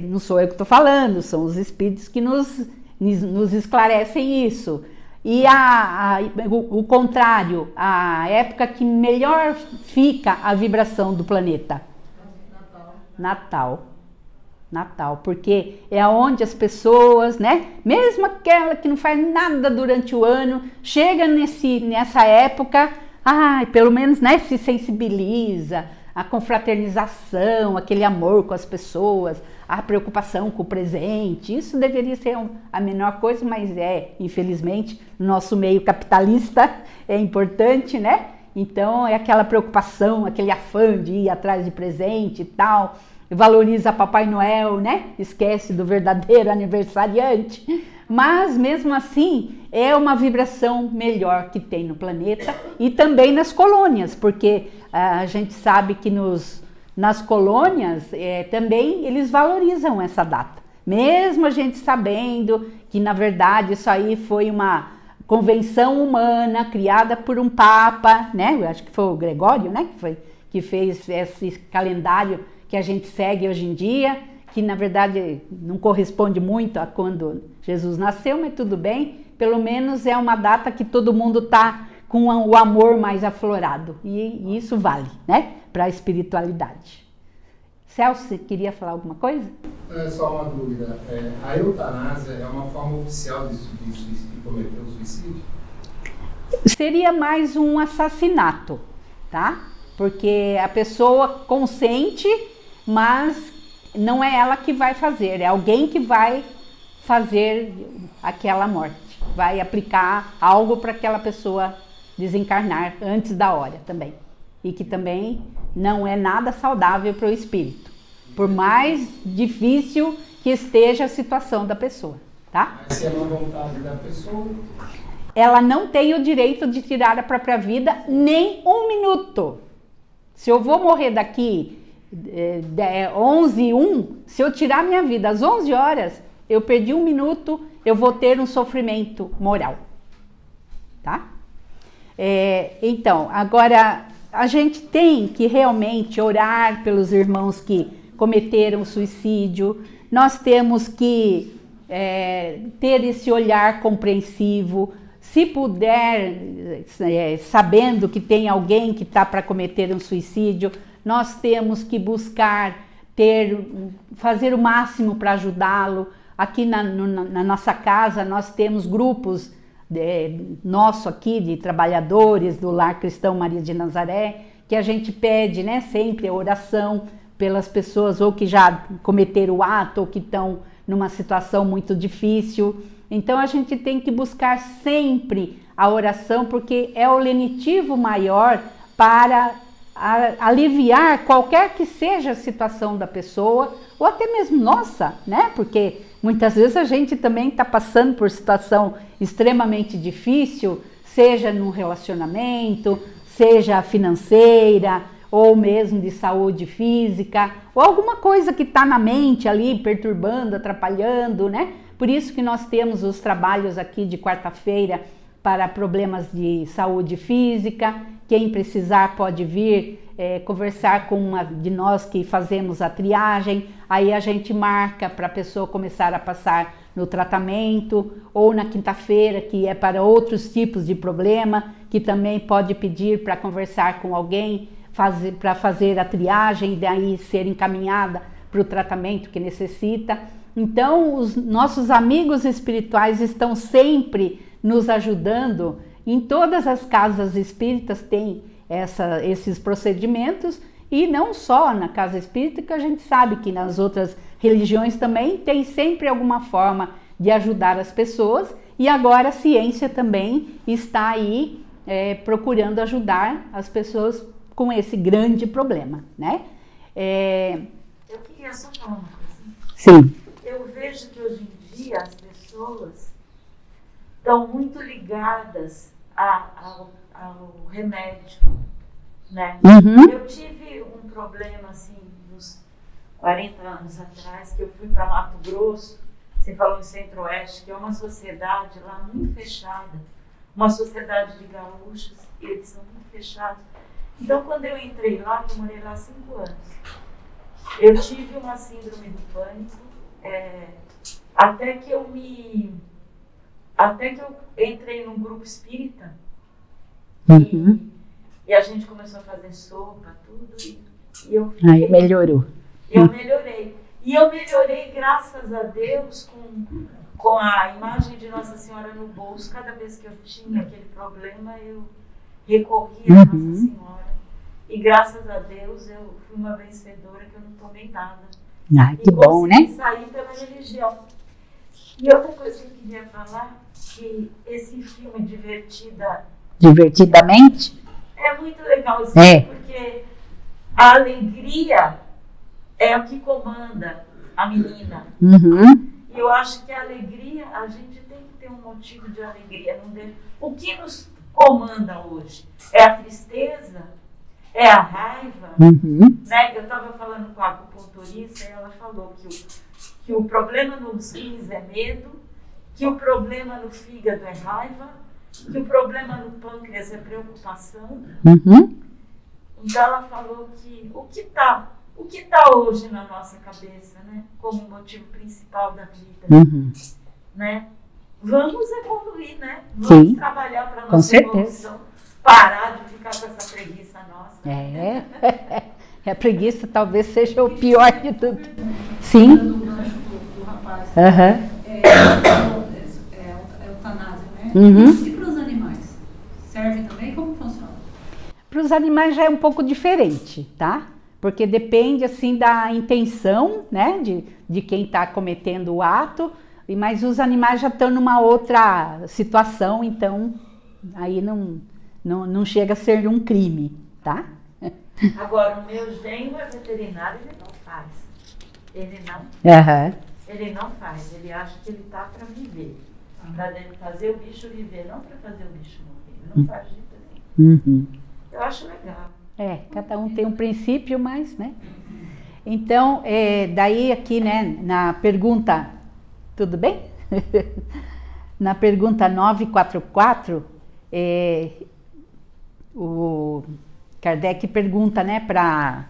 Speaker 1: não sou eu que estou falando, são os espíritos que nos esclarecem isso. E o contrário, a época que melhor fica a vibração do planeta. Natal, porque é onde as pessoas, né, mesmo aquela que não faz nada durante o ano, chega nessa época, pelo menos, né, se sensibiliza, a confraternização, aquele amor com as pessoas, a preocupação com o presente, isso deveria ser a menor coisa, mas infelizmente, no nosso meio capitalista é importante, né? Então é aquela preocupação, aquele afã de ir atrás de presente e tal, valoriza Papai Noel, né? Esquece do verdadeiro aniversariante. Mas mesmo assim é uma vibração melhor que tem no planeta e também nas colônias, porque a gente sabe que nas colônias também eles valorizam essa data. Mesmo a gente sabendo que na verdade isso aí foi uma convenção humana criada por um papa, né? Eu acho que foi o Gregório, né? Que fez esse calendário que a gente segue hoje em dia, que na verdade não corresponde muito a quando Jesus nasceu, mas tudo bem, pelo menos é uma data que todo mundo está com o amor mais aflorado, e isso vale, né, para a espiritualidade. Celso, você queria falar alguma coisa?
Speaker 3: Só uma dúvida, a eutanásia é uma forma oficial de cometer o suicídio?
Speaker 1: Seria mais um assassinato, tá? Porque a pessoa consente, mas não é ela que vai fazer, é alguém que vai fazer aquela morte, vai aplicar algo para aquela pessoa desencarnar antes da hora também. E que também não é nada saudável para o espírito, por mais difícil que esteja a situação da pessoa, tá?
Speaker 3: Mas se é uma vontade da pessoa...
Speaker 1: Ela não tem o direito de tirar a própria vida nem um minuto. Se eu vou morrer daqui 11h01, se eu tirar minha vida às 11 horas, eu perdi um minuto, eu vou ter um sofrimento moral, tá? Então, agora a gente tem que realmente orar pelos irmãos que cometeram suicídio, nós temos que ter esse olhar compreensivo, se puder, sabendo que tem alguém que está para cometer um suicídio, nós temos que buscar fazer o máximo para ajudá-lo. Aqui na nossa casa nós temos grupos nosso aqui de trabalhadores do Lar Cristão Maria de Nazaré, que a gente pede, né, sempre a oração pelas pessoas ou que já cometeram o ato ou que estão numa situação muito difícil. Então a gente tem que buscar sempre a oração, porque é o lenitivo maior para aliviar qualquer que seja a situação da pessoa, ou até mesmo nossa, né? Porque muitas vezes a gente também está passando por situação extremamente difícil, seja no relacionamento, seja financeira, ou mesmo de saúde física, ou alguma coisa que está na mente ali, perturbando, atrapalhando, né? Por isso que nós temos os trabalhos aqui de quarta-feira para problemas de saúde física. Quem precisar pode vir conversar com uma de nós que fazemos a triagem, aí a gente marca para a pessoa começar a passar no tratamento, ou na quinta-feira, que é para outros tipos de problema, que também pode pedir para conversar com alguém, para fazer a triagem e daí ser encaminhada para o tratamento que necessita. Então, os nossos amigos espirituais estão sempre nos ajudando Em todas as casas espíritas tem esses procedimentos, e não só na casa espírita, que a gente sabe que nas outras religiões também tem sempre alguma forma de ajudar as pessoas, e agora a ciência também está aí procurando ajudar as pessoas com esse grande problema, né?
Speaker 4: Eu queria só falar uma coisa.
Speaker 1: Sim.
Speaker 4: Eu vejo que hoje em dia as pessoas estão muito ligadas ao remédio, né?
Speaker 1: Uhum.
Speaker 4: Eu tive um problema assim uns 40 anos atrás, que eu fui para Mato Grosso, você falou em Centro-Oeste, que é uma sociedade lá muito fechada, uma sociedade de gaúchos, e eles são muito fechados. Então, quando eu entrei lá, eu morei lá 5 anos, eu tive uma síndrome do pânico, até que eu entrei num grupo espírita,
Speaker 1: Uhum.
Speaker 4: e a gente começou a fazer sopa, tudo, e eu
Speaker 1: Aí melhorou.
Speaker 4: Eu melhorei. E eu melhorei, graças a Deus, com a imagem de Nossa Senhora no bolso. Cada vez que eu tinha aquele problema, eu recorria a Nossa Senhora. E graças a Deus, eu fui uma vencedora, que eu não tomei nada.
Speaker 1: Ah, que bom, né?
Speaker 4: E sair pela religião. E outra coisa que eu queria falar, que esse filme
Speaker 1: Divertidamente?
Speaker 4: é muito legalzinho, porque a alegria é o que comanda a menina.
Speaker 1: Uhum.
Speaker 4: E eu acho que a alegria, a gente tem que ter um motivo de alegria. O que nos comanda hoje? É a tristeza? É a raiva?
Speaker 1: Uhum.
Speaker 4: Né? Eu estava falando com a acupunturista e ela falou que o problema nos rins é medo, que o problema no fígado é raiva, que o problema no pâncreas é preocupação.
Speaker 1: Uhum.
Speaker 4: Então ela falou que o que está hoje na nossa cabeça, né, como motivo principal da vida,
Speaker 1: Uhum.
Speaker 4: né? Vamos evoluir, né? Vamos
Speaker 1: Sim,
Speaker 4: trabalhar para
Speaker 1: com
Speaker 4: nossa
Speaker 1: certeza.
Speaker 4: evolução, parar de ficar com essa preguiça nossa.
Speaker 1: A preguiça talvez seja o pior de tudo. Sim.
Speaker 2: Do gancho do rapaz.
Speaker 1: Aham.
Speaker 2: É eutanásia, né?
Speaker 1: Uhum.
Speaker 2: E para os animais? Serve também? Como funciona?
Speaker 1: Para os animais já é um pouco diferente, tá? Porque depende, assim, da intenção, né, de quem está cometendo o ato, mas os animais já estão numa outra situação, então aí não chega a ser um crime, tá?
Speaker 4: Agora, o meu genro é veterinário, ele não faz.
Speaker 1: Aham.
Speaker 4: Ele não faz, ele acha que ele está para viver, para fazer o bicho viver, não para fazer o bicho morrer. Ele não faz de jeito nenhum.
Speaker 1: Uhum.
Speaker 4: Eu acho legal.
Speaker 1: Cada um tem um princípio, mas, né? Então, daí aqui, né, na pergunta, tudo bem? Na pergunta 944, o Kardec pergunta, né, para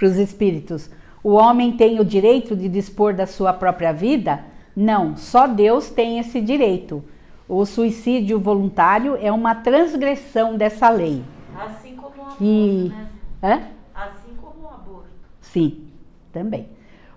Speaker 1: os espíritos: o homem tem o direito de dispor da sua própria vida? Não, só Deus tem esse direito. O suicídio voluntário é uma transgressão dessa lei.
Speaker 4: Assim como o aborto, né? Assim como o aborto.
Speaker 1: Sim, também.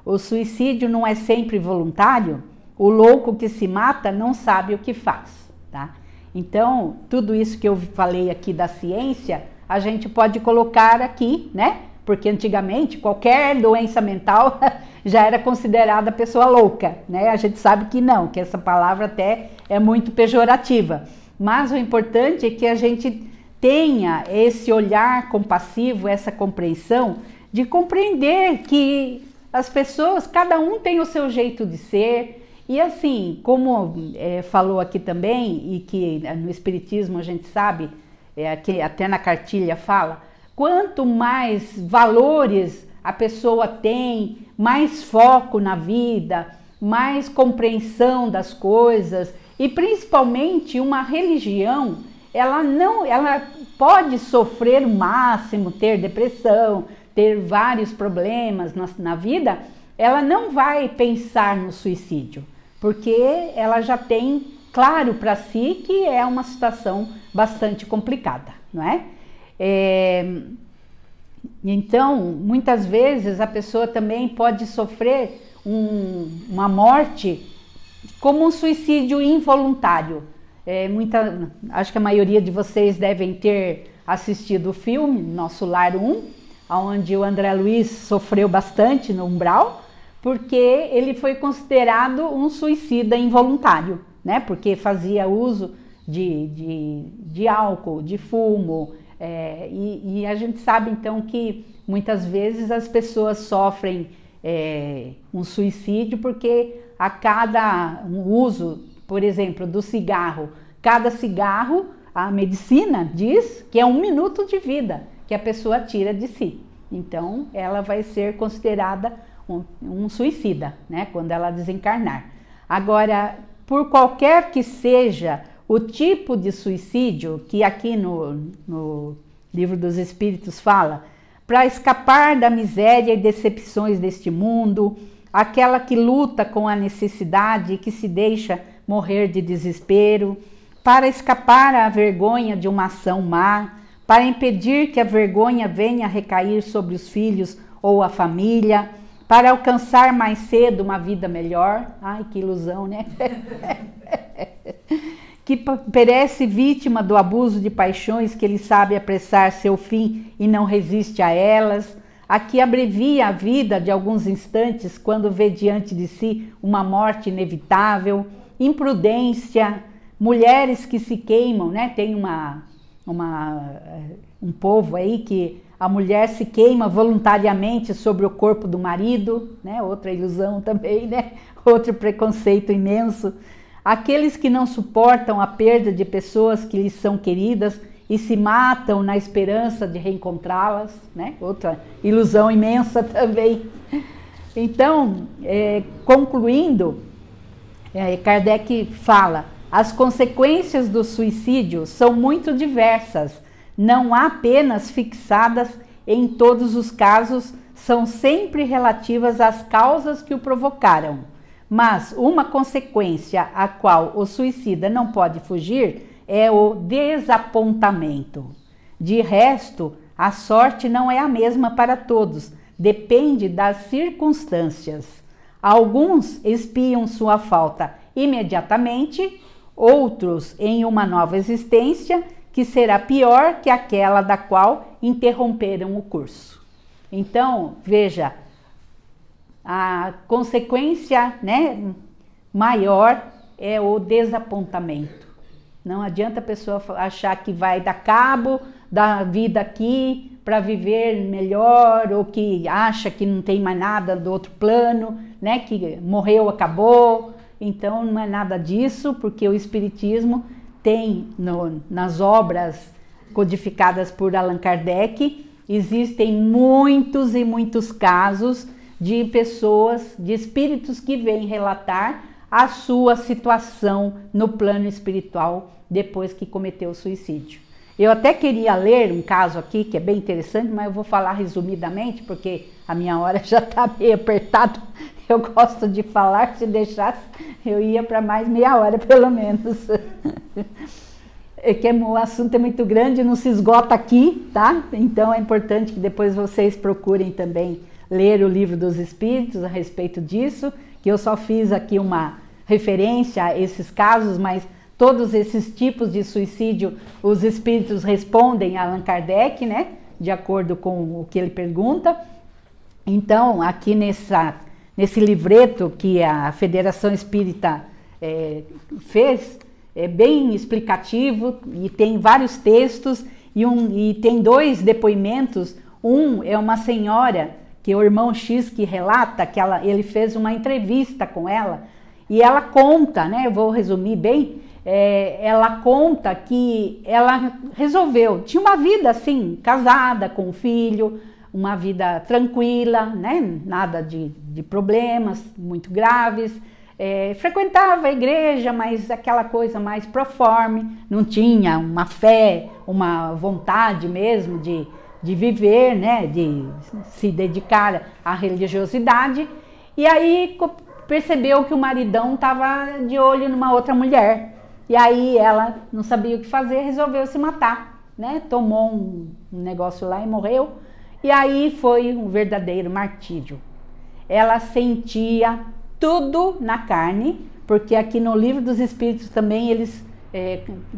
Speaker 1: O suicídio não é sempre voluntário. O louco que se mata não sabe o que faz, tá? Então, tudo isso que eu falei aqui da ciência, a gente pode colocar aqui, né? Porque antigamente qualquer doença mental já era considerada pessoa louca, né? A gente sabe que não, que essa palavra até é muito pejorativa. Mas o importante é que a gente tenha esse olhar compassivo, essa compreensão de compreender que as pessoas, cada um tem o seu jeito de ser. E assim, como falou aqui também, e que no Espiritismo a gente sabe, que até na cartilha fala, quanto mais valores a pessoa tem, mais foco na vida, mais compreensão das coisas, e principalmente uma religião, ela pode sofrer o máximo, ter depressão, ter vários problemas na vida, ela não vai pensar no suicídio, porque ela já tem claro para si que é uma situação bastante complicada, não é? Então, muitas vezes a pessoa também pode sofrer uma morte como um suicídio involuntário. Acho que a maioria de vocês devem ter assistido o filme Nosso Lar 1, onde o André Luiz sofreu bastante no umbral, porque ele foi considerado um suicida involuntário, né? Porque fazia uso de álcool, de fumo, e a gente sabe então que muitas vezes as pessoas sofrem um suicídio porque a cada uso, por exemplo, do cigarro, cada cigarro, a medicina diz que é 1 minuto de vida que a pessoa tira de si. Então, ela vai ser considerada um suicida, né, quando ela desencarnar. Agora, por qualquer que seja o tipo de suicídio, que aqui no Livro dos Espíritos fala, para escapar da miséria e decepções deste mundo, aquela que luta com a necessidade e que se deixa morrer de desespero, para escapar à vergonha de uma ação má, para impedir que a vergonha venha a recair sobre os filhos ou a família, para alcançar mais cedo uma vida melhor. Ai, que ilusão, né? Que perece vítima do abuso de paixões que ele sabe apressar seu fim e não resiste a elas, a que abrevia a vida de alguns instantes quando vê diante de si uma morte inevitável, imprudência, mulheres que se queimam, né? Tem um povo aí que a mulher se queima voluntariamente sobre o corpo do marido, né? Outra ilusão também, né? Outro preconceito imenso. Aqueles que não suportam a perda de pessoas que lhes são queridas e se matam na esperança de reencontrá-las, né? Outra ilusão imensa também. Então, concluindo, Kardec fala: as consequências do suicídio são muito diversas, não há penas fixadas em todos os casos, são sempre relativas às causas que o provocaram. Mas uma consequência a qual o suicida não pode fugir é o desapontamento. De resto, a sorte não é a mesma para todos, depende das circunstâncias. Alguns expiam sua falta imediatamente, outros em uma nova existência que será pior que aquela da qual interromperam o curso. Então, veja, a consequência, né, maior é o desapontamento. Não adianta a pessoa achar que vai dar cabo da vida aqui para viver melhor, ou que acha que não tem mais nada do outro plano, né, que morreu, acabou. Então não é nada disso, porque o Espiritismo tem nas obras codificadas por Allan Kardec, existem muitos e muitos casos de pessoas, de espíritos que vêm relatar a sua situação no plano espiritual depois que cometeu o suicídio. Eu até queria ler um caso aqui que é bem interessante, mas eu vou falar resumidamente porque a minha hora já está meio apertada. Eu gosto de falar, se deixasse eu ia para mais meia hora pelo menos. É que o assunto é muito grande, não se esgota aqui, tá? Então é importante que depois vocês procurem também ler o Livro dos Espíritos a respeito disso, que eu só fiz aqui uma referência a esses casos, mas todos esses tipos de suicídio os espíritos respondem a Allan Kardec, né? De acordo com o que ele pergunta. Então, aqui nesse livreto que a Federação Espírita fez, é bem explicativo e tem vários textos e tem 2 depoimentos. Um é uma senhora que o irmão X que relata que ele fez uma entrevista com ela e ela conta, né? Eu vou resumir bem. Ela conta que ela resolveu, tinha uma vida assim, casada, com um filho, uma vida tranquila, né? Nada de problemas muito graves, frequentava a igreja, mas aquela coisa mais proforme, não tinha uma fé, uma vontade mesmo de viver, né? De se dedicar à religiosidade, e aí percebeu que o maridão estava de olho numa outra mulher. E aí ela não sabia o que fazer, resolveu se matar, né? Tomou um negócio lá e morreu. E aí foi um verdadeiro martírio. Ela sentia tudo na carne, porque aqui no Livro dos Espíritos também eles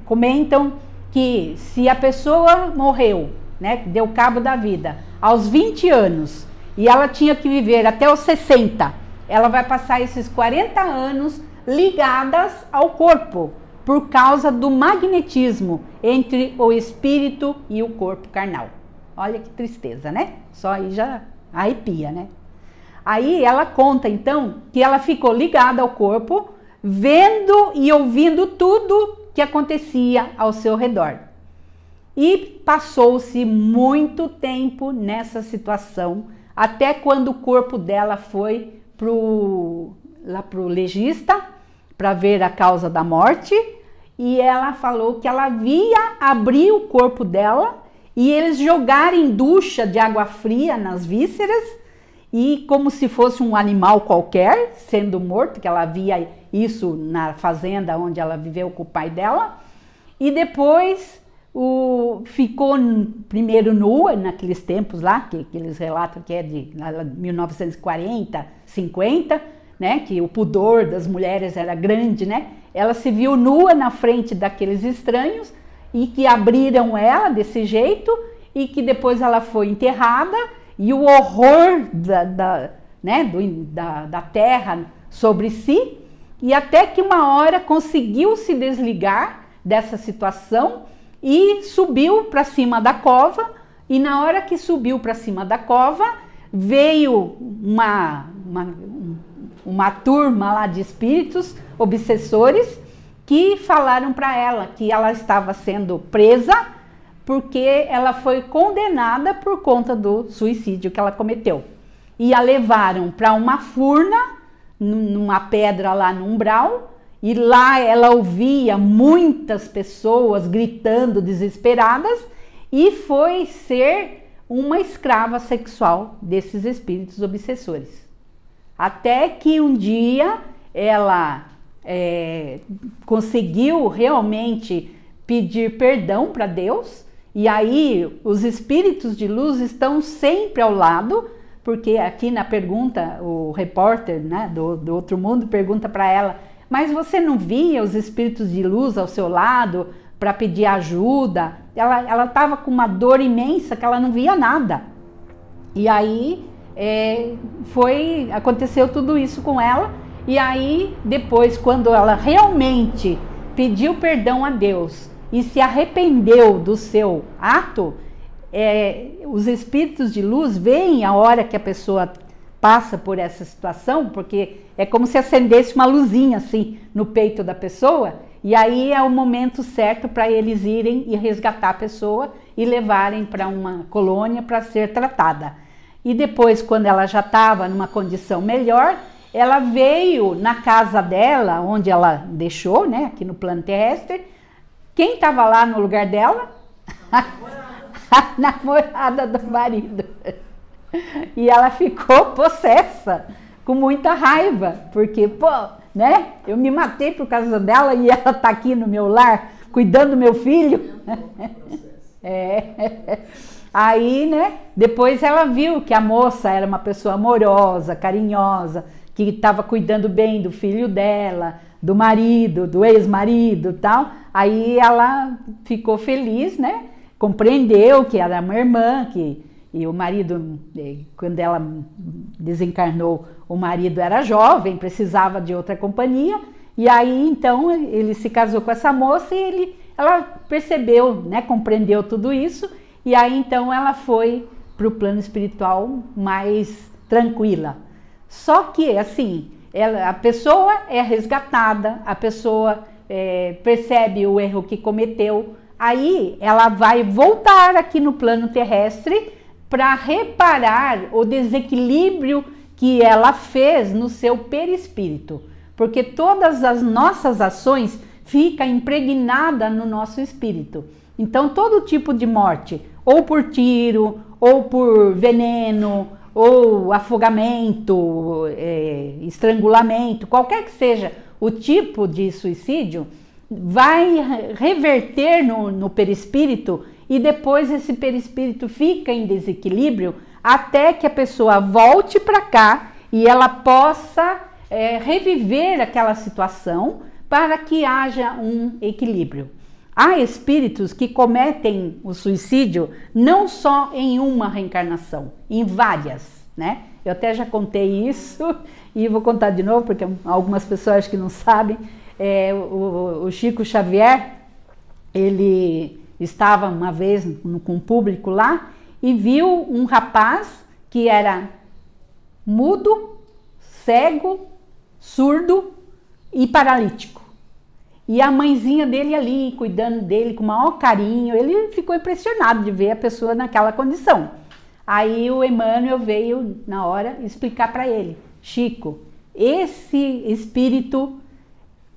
Speaker 1: comentam que se a pessoa morreu, né, deu cabo da vida aos 20 anos e ela tinha que viver até os 60, ela vai passar esses 40 anos ligadas ao corpo, por causa do magnetismo entre o espírito e o corpo carnal. Olha que tristeza, né? Só aí já arrepia, né? Aí ela conta então que ela ficou ligada ao corpo, vendo e ouvindo tudo que acontecia ao seu redor. E passou-se muito tempo nessa situação, até quando o corpo dela foi lá pro legista para ver a causa da morte, e ela falou que ela via abrir o corpo dela e eles jogarem ducha de água fria nas vísceras, e como se fosse um animal qualquer sendo morto, que ela via isso na fazenda onde ela viveu com o pai dela, e depois ficou primeiro nua, naqueles tempos lá, que eles relatam que é de 1940, 50, né, que o pudor das mulheres era grande, né? Ela se viu nua na frente daqueles estranhos e que abriram ela desse jeito, e que depois ela foi enterrada, e o horror da terra sobre si, e até que uma hora conseguiu se desligar dessa situação e subiu para cima da cova, e na hora que subiu para cima da cova, veio uma turma lá de espíritos obsessores que falaram para ela que ela estava sendo presa porque ela foi condenada por conta do suicídio que ela cometeu. E a levaram para uma furna, numa pedra lá no umbral, e lá ela ouvia muitas pessoas gritando desesperadas, e foi ser uma escrava sexual desses espíritos obsessores. Até que um dia ela conseguiu realmente pedir perdão para Deus, e aí os espíritos de luz estão sempre ao lado, porque aqui na pergunta, o repórter, né, do Outro Mundo pergunta para ela: mas você não via os espíritos de luz ao seu lado para pedir ajuda? Ela estava com uma dor imensa que ela não via nada. E aí aconteceu tudo isso com ela. E aí depois, quando ela realmente pediu perdão a Deus e se arrependeu do seu ato, os espíritos de luz veem a hora que a pessoa passa por essa situação, porque é como se acendesse uma luzinha assim no peito da pessoa, e aí é o momento certo para eles irem e resgatar a pessoa e levarem para uma colônia para ser tratada. E depois, quando ela já estava numa condição melhor, ela veio na casa dela, onde ela deixou, né, aqui no plano terrestre. Quem estava lá no lugar dela? A namorada do marido. E ela ficou possessa, com muita raiva, porque, né, eu me matei por causa dela e ela está aqui no meu lar, cuidando do meu filho. Aí, né, depois ela viu que a moça era uma pessoa amorosa, carinhosa, que estava cuidando bem do filho dela, do marido, do ex-marido e tal. Aí ela ficou feliz, né, compreendeu que era uma irmã, e o marido, quando ela desencarnou, o marido era jovem, precisava de outra companhia, e aí então ele se casou com essa moça e ela percebeu, né, compreendeu tudo isso, e aí então ela foi para o plano espiritual mais tranquila. Só que assim, a pessoa é resgatada, a pessoa percebe o erro que cometeu, aí ela vai voltar aqui no plano terrestre para reparar o desequilíbrio que ela fez no seu perispírito, porque todas as nossas ações ficam impregnadas no nosso espírito. Então todo tipo de morte, ou por tiro, ou por veneno, ou afogamento, estrangulamento, qualquer que seja o tipo de suicídio, vai reverter no perispírito, e depois esse perispírito fica em desequilíbrio até que a pessoa volte para cá e ela possa reviver aquela situação para que haja um equilíbrio. Há espíritos que cometem o suicídio não só em uma reencarnação, em várias, né? Eu até já contei isso e vou contar de novo, porque algumas pessoas acho que não sabem. O Chico Xavier, ele estava uma vez com um público lá e viu um rapaz que era mudo, cego, surdo e paralítico. E a mãezinha dele ali, cuidando dele com o maior carinho, ele ficou impressionado de ver a pessoa naquela condição. Aí o Emmanuel veio na hora explicar para ele: Chico, esse espírito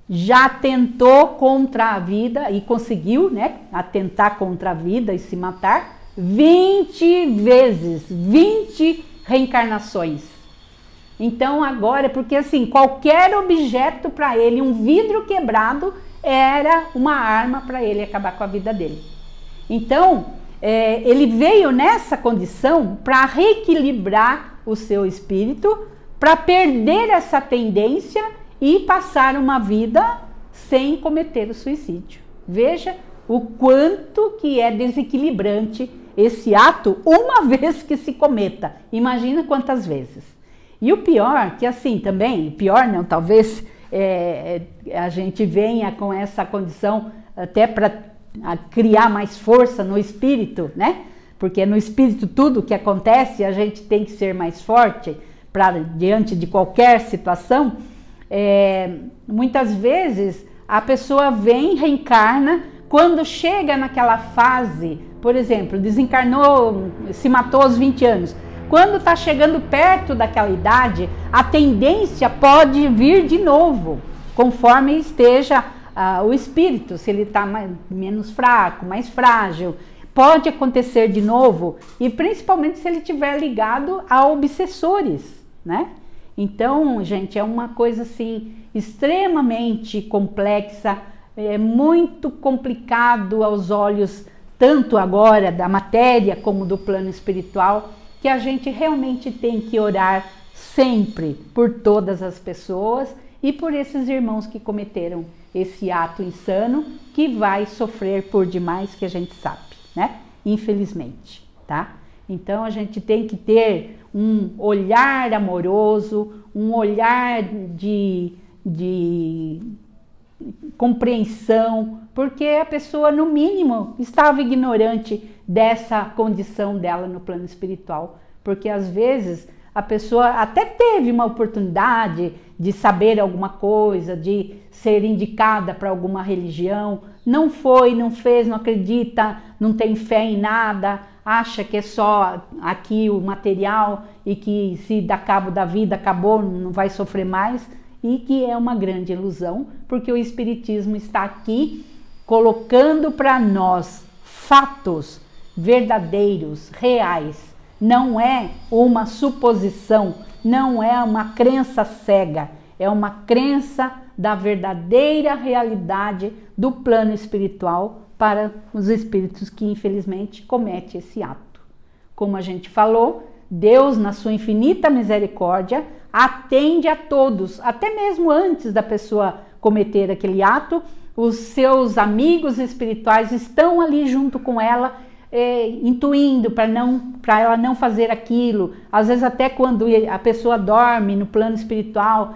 Speaker 1: já tentou contra a vida e conseguiu, né, atentar contra a vida e se matar 20 vezes, 20 reencarnações. Então agora, porque assim, qualquer objeto para ele, um vidro quebrado, era uma arma para ele acabar com a vida dele. Então, ele veio nessa condição para reequilibrar o seu espírito, para perder essa tendência e passar uma vida sem cometer o suicídio. Veja o quanto que é desequilibrante esse ato uma vez que se cometa. Imagina quantas vezes. E o pior, que assim também, pior não, talvez a gente venha com essa condição até para criar mais força no espírito, né? Porque no espírito tudo que acontece, a gente tem que ser mais forte diante de qualquer situação. Muitas vezes a pessoa vem, reencarna, quando chega naquela fase, por exemplo, desencarnou, se matou aos 20 anos. Quando está chegando perto daquela idade, a tendência pode vir de novo, conforme esteja o espírito, se ele está menos fraco, mais frágil. Pode acontecer de novo, e principalmente se ele estiver ligado a obsessores, né? Então, gente, é uma coisa assim extremamente complexa, é muito complicado aos olhos, tanto agora da matéria como do plano espiritual, que a gente realmente tem que orar sempre por todas as pessoas e por esses irmãos que cometeram esse ato insano, que vai sofrer por demais, que a gente sabe, né? Infelizmente, tá? Então a gente tem que ter um olhar amoroso, um olhar de compreensão, porque a pessoa, no mínimo, estava ignorante dessa condição dela no plano espiritual, porque às vezes a pessoa até teve uma oportunidade de saber alguma coisa, de ser indicada para alguma religião, não foi, não fez, não acredita, não tem fé em nada, acha que é só aqui o material e que se dá cabo da vida, acabou, não vai sofrer mais, e que é uma grande ilusão, porque o Espiritismo está aqui colocando para nós fatos verdadeiros, reais. Não é uma suposição, não é uma crença cega, é uma crença da verdadeira realidade do plano espiritual para os espíritos que infelizmente cometem esse ato. Como a gente falou, Deus, na sua infinita misericórdia, atende a todos, até mesmo antes da pessoa cometer aquele ato, os seus amigos espirituais estão ali junto com ela, intuindo para ela não fazer aquilo. Às vezes até quando a pessoa dorme no plano espiritual,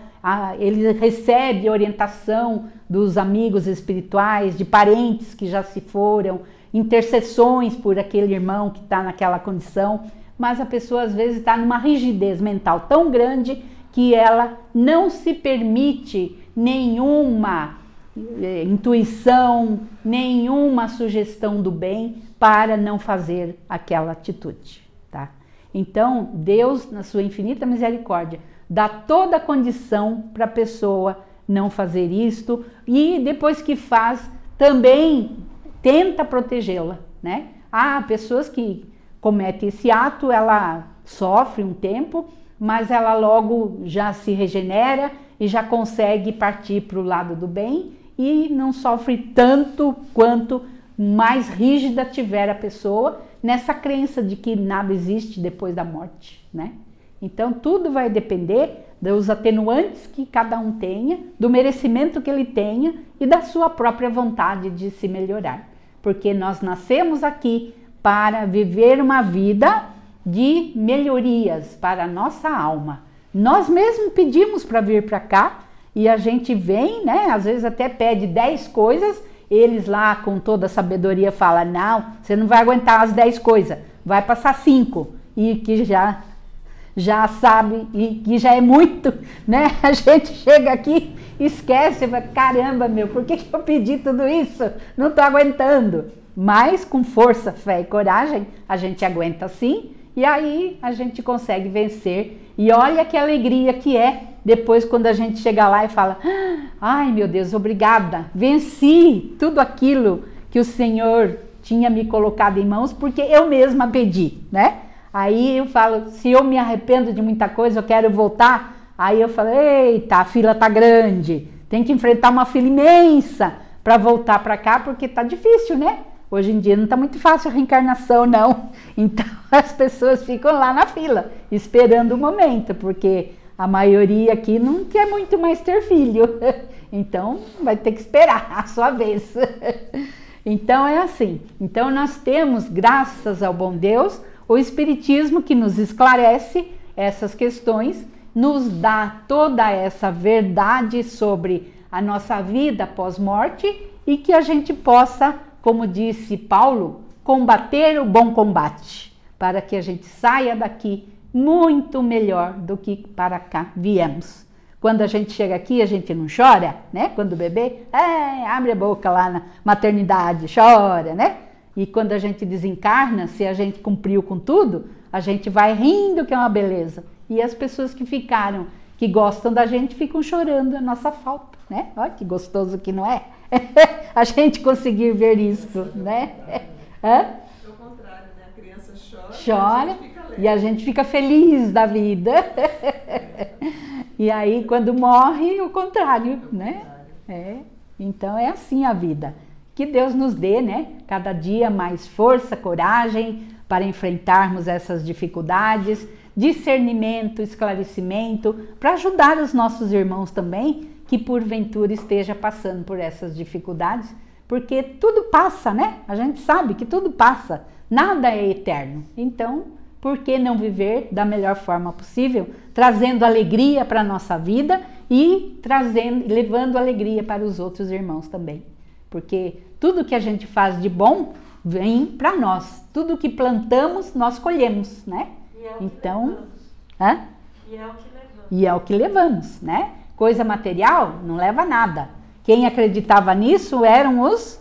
Speaker 1: ele recebe orientação dos amigos espirituais, de parentes que já se foram, intercessões por aquele irmão que está naquela condição, mas a pessoa às vezes está numa rigidez mental tão grande que ela não se permite nenhuma intuição, nenhuma sugestão do bem para não fazer aquela atitude, tá? Então, Deus, na sua infinita misericórdia, dá toda a condição para a pessoa não fazer isto, e depois que faz, também tenta protegê-la, né? Há pessoas que cometem esse ato, ela sofre um tempo, mas ela logo já se regenera e já consegue partir para o lado do bem e não sofre tanto quanto mais rígida tiver a pessoa nessa crença de que nada existe depois da morte, né? Então tudo vai depender dos atenuantes que cada um tenha, do merecimento que ele tenha e da sua própria vontade de se melhorar. Porque nós nascemos aqui para viver uma vida de melhorias para a nossa alma. Nós mesmos pedimos para vir para cá e a gente vem, né? Às vezes até pede 10 coisas, eles lá com toda a sabedoria falam, não, você não vai aguentar as 10 coisas, vai passar 5, e que já sabe, e que já é muito, né? A gente chega aqui, esquece, fala, caramba, meu, por que eu pedi tudo isso? Não estou aguentando. Mas com força, fé e coragem, a gente aguenta sim, e aí a gente consegue vencer. E olha que alegria que é depois quando a gente chega lá e fala, ai meu Deus, obrigada, venci tudo aquilo que o Senhor tinha me colocado em mãos, porque eu mesma pedi, né? Aí eu falo, se eu me arrependo de muita coisa, eu quero voltar, aí eu falo, eita, a fila tá grande, tem que enfrentar uma fila imensa para voltar para cá, porque tá difícil, né? Hoje em dia não tá muito fácil a reencarnação, não. Então as pessoas ficam lá na fila, esperando o momento, porque a maioria aqui não quer muito mais ter filho. Então vai ter que esperar a sua vez. Então é assim. Então nós temos, graças ao bom Deus, o Espiritismo que nos esclarece essas questões, nos dá toda essa verdade sobre a nossa vida pós-morte e que a gente possa, como disse Paulo, combater o bom combate, para que a gente saia daqui muito melhor do que para cá viemos. Quando a gente chega aqui, a gente não chora, né? Quando o bebê abre a boca lá na maternidade, chora, né? E quando a gente desencarna, se a gente cumpriu com tudo, a gente vai rindo, que é uma beleza. E as pessoas que ficaram, que gostam da gente, ficam chorando a nossa falta, né? Olha que gostoso que não é? A gente conseguir ver isso, né?
Speaker 2: É o contrário, né? A criança chora
Speaker 1: e a gente fica feliz da vida. E aí, quando morre, o contrário, né? Então, é assim a vida. Que Deus nos dê, né? Cada dia mais força, coragem para enfrentarmos essas dificuldades, discernimento, esclarecimento, para ajudar os nossos irmãos também, que porventura esteja passando por essas dificuldades, porque tudo passa, né? A gente sabe que tudo passa, nada é eterno. Então, por que não viver da melhor forma possível, trazendo alegria para a nossa vida e levando alegria para os outros irmãos também? Porque tudo que a gente faz de bom vem para nós. Tudo que plantamos, nós colhemos, né? Então, e é o que levamos, né? Coisa material não leva nada. Quem acreditava nisso eram os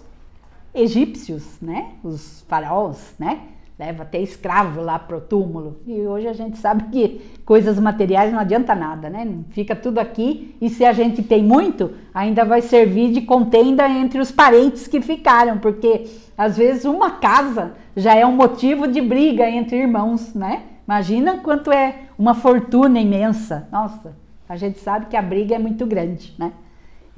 Speaker 1: egípcios, né? Os faraós, né? Leva até escravo lá pro túmulo. E hoje a gente sabe que coisas materiais não adianta nada, né? Fica tudo aqui e se a gente tem muito, ainda vai servir de contenda entre os parentes que ficaram, porque às vezes uma casa já é um motivo de briga entre irmãos, né? Imagina quanto é uma fortuna imensa. Nossa, a gente sabe que a briga é muito grande, né?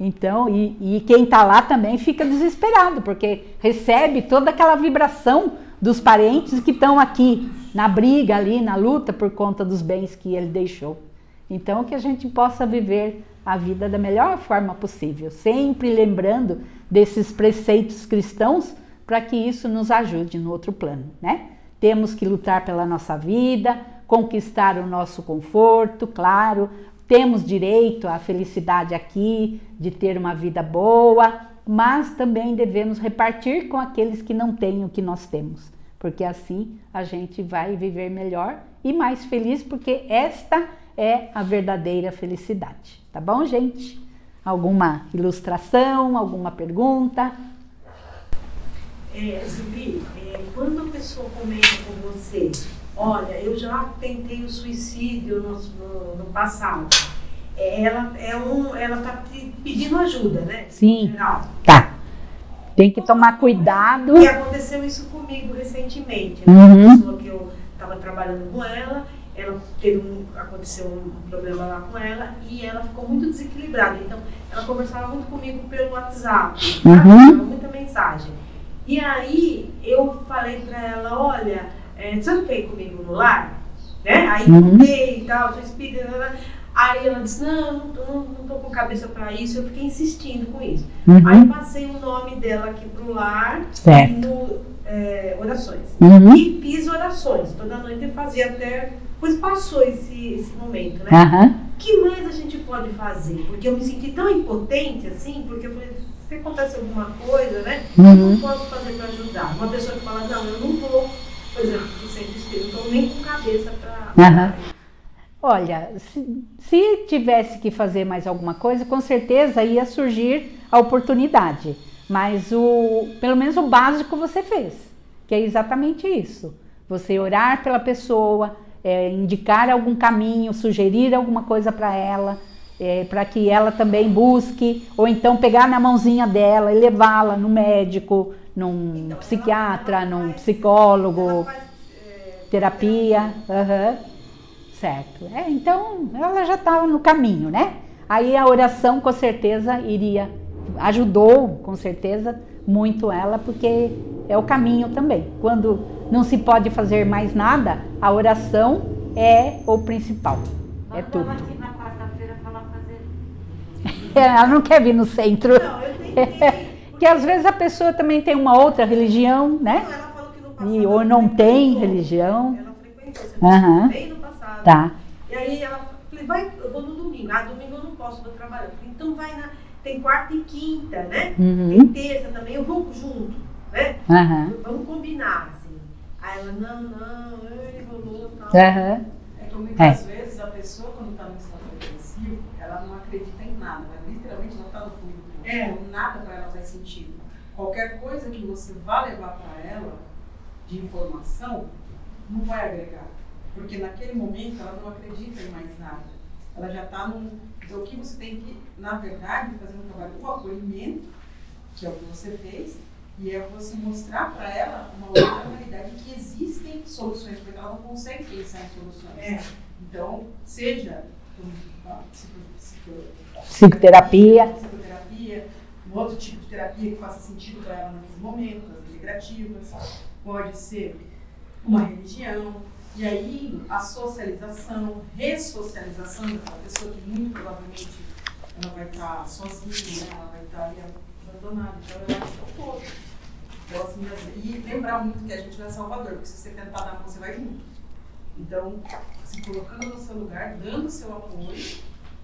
Speaker 1: Então, e quem tá lá também fica desesperado, porque recebe toda aquela vibração dos parentes que estão aqui na briga ali, na luta por conta dos bens que ele deixou. Então, que a gente possa viver a vida da melhor forma possível, sempre lembrando desses preceitos cristãos para que isso nos ajude no outro plano, né? Temos que lutar pela nossa vida, conquistar o nosso conforto, claro, temos direito à felicidade aqui, de ter uma vida boa, mas também devemos repartir com aqueles que não têm o que nós temos, porque assim a gente vai viver melhor e mais feliz, porque esta é a verdadeira felicidade. Tá bom, gente? Alguma ilustração, alguma pergunta?
Speaker 4: Zubi, quando a pessoa comenta com você, olha, eu já tentei o suicídio no passado, ela está pedindo ajuda, né?
Speaker 1: Sim, tá. Tem que tomar cuidado.
Speaker 4: E aconteceu isso comigo recentemente, né? Uma pessoa que eu estava trabalhando com ela aconteceu um problema lá com ela e ela ficou muito desequilibrada. Então, ela conversava muito comigo pelo WhatsApp, muita mensagem. E aí, eu falei pra ela, olha, você não quer ir comigo no lar?
Speaker 5: né? Aí contei e tal, sou espírita. Aí ela disse, não tô com cabeça para isso, eu fiquei insistindo com isso. Aí passei o nome dela aqui pro lar, no orações. E fiz orações, toda noite eu fazia até, depois passou esse momento, né? O que mais a gente pode fazer? Porque eu me senti tão impotente assim, porque eu falei, se acontece alguma coisa, né? Eu não posso fazer para ajudar. Uma pessoa que fala, não, eu não vou, por exemplo, do centro espírita, não estou nem com cabeça para...
Speaker 1: Olha, se tivesse que fazer mais alguma coisa, com certeza ia surgir a oportunidade. Mas pelo menos o básico você fez, que é exatamente isso. Você orar pela pessoa, indicar algum caminho, sugerir alguma coisa para ela, para que ela também busque, ou então pegar na mãozinha dela e levá-la no médico, num psiquiatra, num psicólogo, terapia. Certo. Então, ela já estava no caminho, né? Aí a oração, com certeza, ajudou, com certeza, muito ela, porque é o caminho também. Quando não se pode fazer mais nada, a oração é o principal. É tudo.
Speaker 4: Aqui na quarta-feira falar fazer.
Speaker 1: Ela não quer vir no centro.
Speaker 5: Não, eu tentei.
Speaker 1: Que às vezes a pessoa também tem uma outra religião, né?
Speaker 5: Não, ela falou que no passado
Speaker 1: Ou não tem religião.
Speaker 5: Ela frequentou, você bem no passado.
Speaker 1: Tá.
Speaker 5: E aí ela falou, eu vou no domingo. Domingo eu não posso, vou trabalhar. Eu falei, então tem quarta e quinta, né? Tem terça também, eu vou junto, né? Vamos combinar, assim. Aí ela, não, ele rolou, tal.
Speaker 2: É que muitas vezes a pessoa, quando está no estado depressivo, ela não acredita em nada, ela literalmente não está no fundo do poço, nada para ela faz sentido. Qualquer coisa que você vá levar para ela de informação, não vai agregar. Porque naquele momento ela não acredita em mais nada. Ela já está Então o que você tem que, na verdade, fazer um trabalho com acolhimento, que é o que você fez, e é você mostrar para ela uma outra realidade que existem soluções, porque ela não consegue pensar em soluções. Então, seja
Speaker 1: psicoterapia,
Speaker 2: um outro tipo de terapia que faça sentido para ela naquele momento, as integrativas, pode ser uma religião. E aí, a socialização, ressocialização daquela pessoa que muito provavelmente ela vai estar sozinha, né? Ela vai estar ali abandonada. Então, eu acho que é o todo. Então, assim, e lembrar muito que a gente não é Salvador, porque se você tentar dar, você vai junto. Então, se colocando no seu lugar, dando o seu apoio,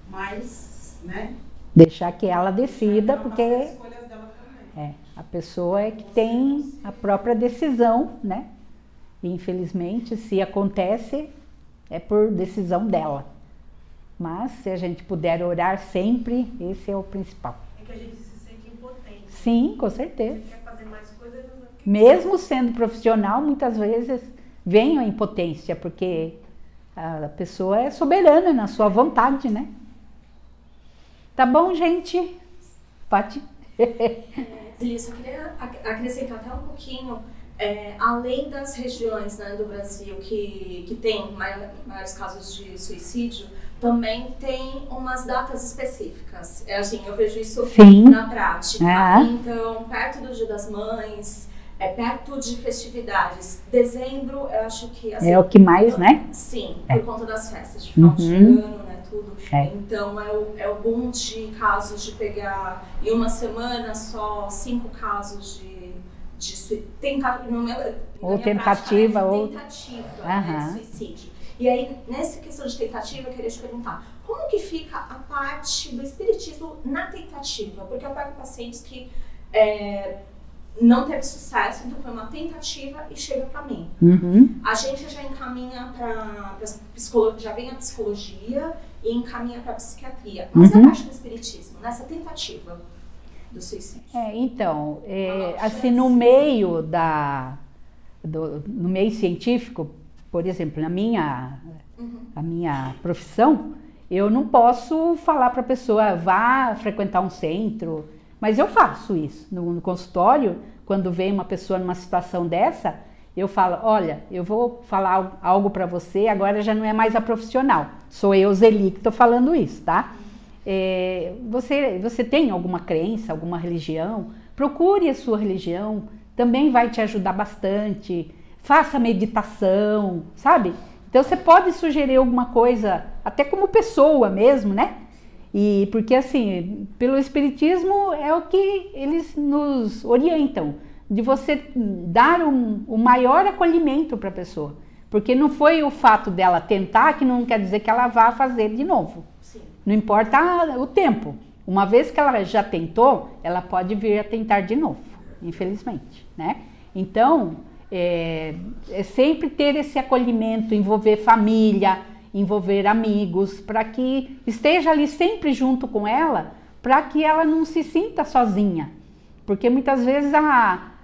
Speaker 2: mas, né?
Speaker 1: Deixar que ela decida, porque
Speaker 2: as escolhas dela também.
Speaker 1: A pessoa é que tem a própria decisão, né? E, infelizmente, se acontece, é por decisão dela. Mas, se a gente puder orar sempre, esse é o principal.
Speaker 5: É que a gente se sente impotente.
Speaker 1: Sim, com certeza.
Speaker 5: Você quer fazer mais coisas?
Speaker 1: Mesmo sendo profissional, muitas vezes vem a impotência, porque a pessoa é soberana na sua vontade, né? Tá bom, gente? Pode?
Speaker 6: Isso, eu queria acrescentar até um pouquinho. Além das regiões, né, do Brasil que tem maiores casos de suicídio, também tem umas datas específicas. Assim, eu vejo isso na prática. Então, perto do Dia das Mães, perto de festividades. Dezembro, eu acho que... Assim,
Speaker 1: é o que mais, né?
Speaker 6: Sim, por conta das festas de final de ano, né, tudo. Então, é o boom de casos de pegar em uma semana só 5 casos de
Speaker 1: tentativa,
Speaker 6: né, suicídio. E aí, nessa questão de tentativa, eu queria te perguntar, como que fica a parte do espiritismo na tentativa? Porque eu pego pacientes que não teve sucesso, então foi uma tentativa e chega para mim. A gente já encaminha para psicologia, já vem a psicologia e encaminha para a psiquiatria. Mas a parte do espiritismo, nessa tentativa do suicídio?
Speaker 1: Então, assim, no meio no meio científico, por exemplo, a minha profissão, eu não posso falar para a pessoa, vá frequentar um centro, mas eu faço isso no consultório. Quando vem uma pessoa numa situação dessa, eu falo, olha, eu vou falar algo para você, agora já não é mais a profissional, sou eu, Zeli, que estou falando isso, tá? Você tem alguma crença, alguma religião? Procure a sua religião, também vai te ajudar bastante. Faça meditação, sabe? Então você pode sugerir alguma coisa, até como pessoa mesmo, né? E porque assim, pelo Espiritismo é o que eles nos orientam, de você dar o maior acolhimento para a pessoa. Porque não foi o fato dela tentar que não quer dizer que ela vá fazer de novo.
Speaker 6: Sim.
Speaker 1: Não importa o tempo. Uma vez que ela já tentou, ela pode vir a tentar de novo, infelizmente, né? Então, é sempre ter esse acolhimento, envolver família, envolver amigos, para que esteja ali sempre junto com ela, para que ela não se sinta sozinha. Porque muitas vezes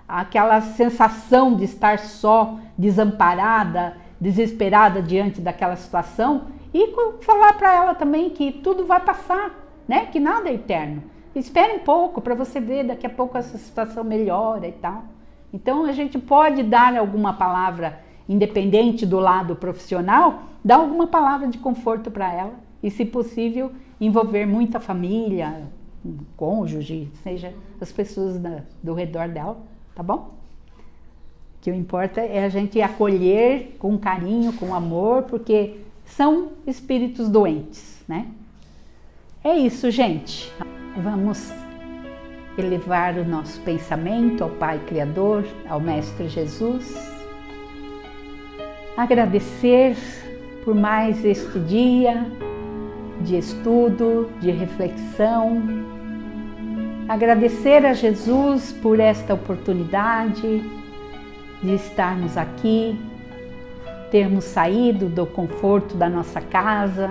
Speaker 1: aquela sensação de estar só, desamparada, desesperada diante daquela situação, e falar para ela também que tudo vai passar, né? Que nada é eterno. Espere um pouco para você ver, daqui a pouco essa situação melhora e tal. Então a gente pode dar alguma palavra, independente do lado profissional, dar alguma palavra de conforto para ela e, se possível, envolver muita família, cônjuge, seja as pessoas do redor dela, tá bom? O que importa é a gente acolher com carinho, com amor, porque são espíritos doentes, né? É isso, gente. Vamos elevar o nosso pensamento ao Pai Criador, ao Mestre Jesus. Agradecer por mais este dia de estudo, de reflexão. Agradecer a Jesus por esta oportunidade de estarmos aqui, termos saído do conforto da nossa casa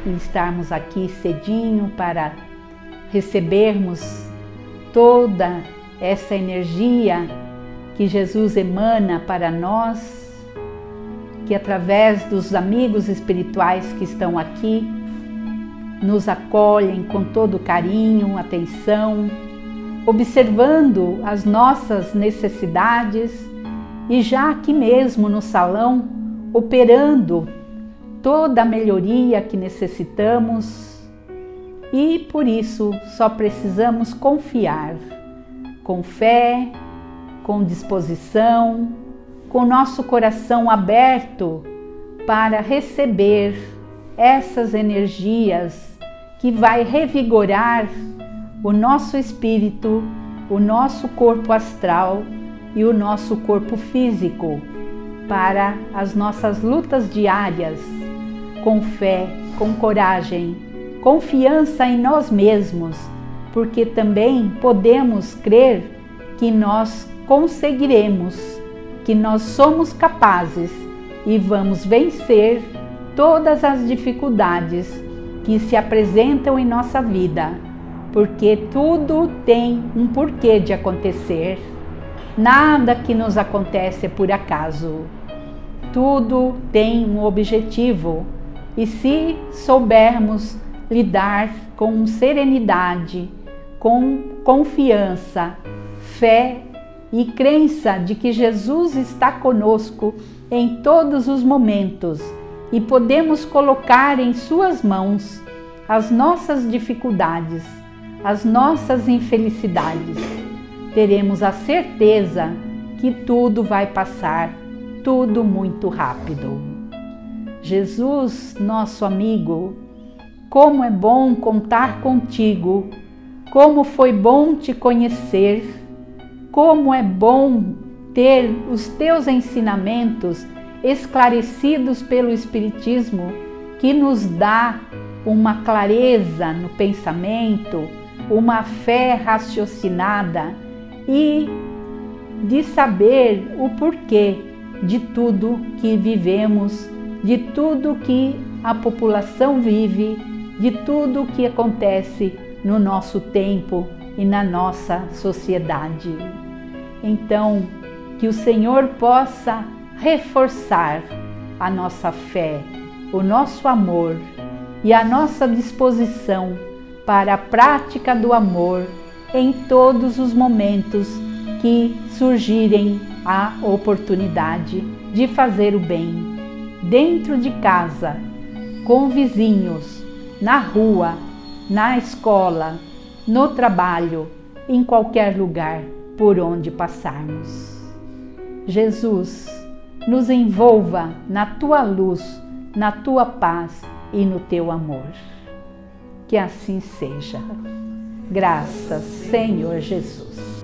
Speaker 1: e estarmos aqui cedinho para recebermos toda essa energia que Jesus emana para nós, que através dos amigos espirituais que estão aqui, nos acolhem com todo carinho, atenção, observando as nossas necessidades e já aqui mesmo no salão, operando toda a melhoria que necessitamos, e por isso só precisamos confiar, com fé, com disposição, com nosso coração aberto para receber essas energias que vai revigorar o nosso espírito, o nosso corpo astral e o nosso corpo físico para as nossas lutas diárias, com fé, com coragem, confiança em nós mesmos, porque também podemos crer que nós conseguiremos, que nós somos capazes e vamos vencer todas as dificuldades que se apresentam em nossa vida, porque tudo tem um porquê de acontecer. Nada que nos acontece é por acaso. Tudo tem um objetivo, e se soubermos lidar com serenidade, com confiança, fé e crença de que Jesus está conosco em todos os momentos e podemos colocar em suas mãos as nossas dificuldades, as nossas infelicidades, teremos a certeza que tudo vai passar, tudo muito rápido. Jesus, nosso amigo, como é bom contar contigo, como foi bom te conhecer, como é bom ter os teus ensinamentos esclarecidos pelo Espiritismo, que nos dá uma clareza no pensamento, uma fé raciocinada e de saber o porquê de tudo que vivemos, de tudo que a população vive, de tudo que acontece no nosso tempo e na nossa sociedade. Então, que o Senhor possa reforçar a nossa fé, o nosso amor e a nossa disposição para a prática do amor em todos os momentos que surgirem a oportunidade de fazer o bem, dentro de casa, com vizinhos, na rua, na escola, no trabalho, em qualquer lugar por onde passarmos. Jesus, nos envolva na tua luz, na tua paz e no teu amor. Que assim seja. Graças, Senhor Jesus.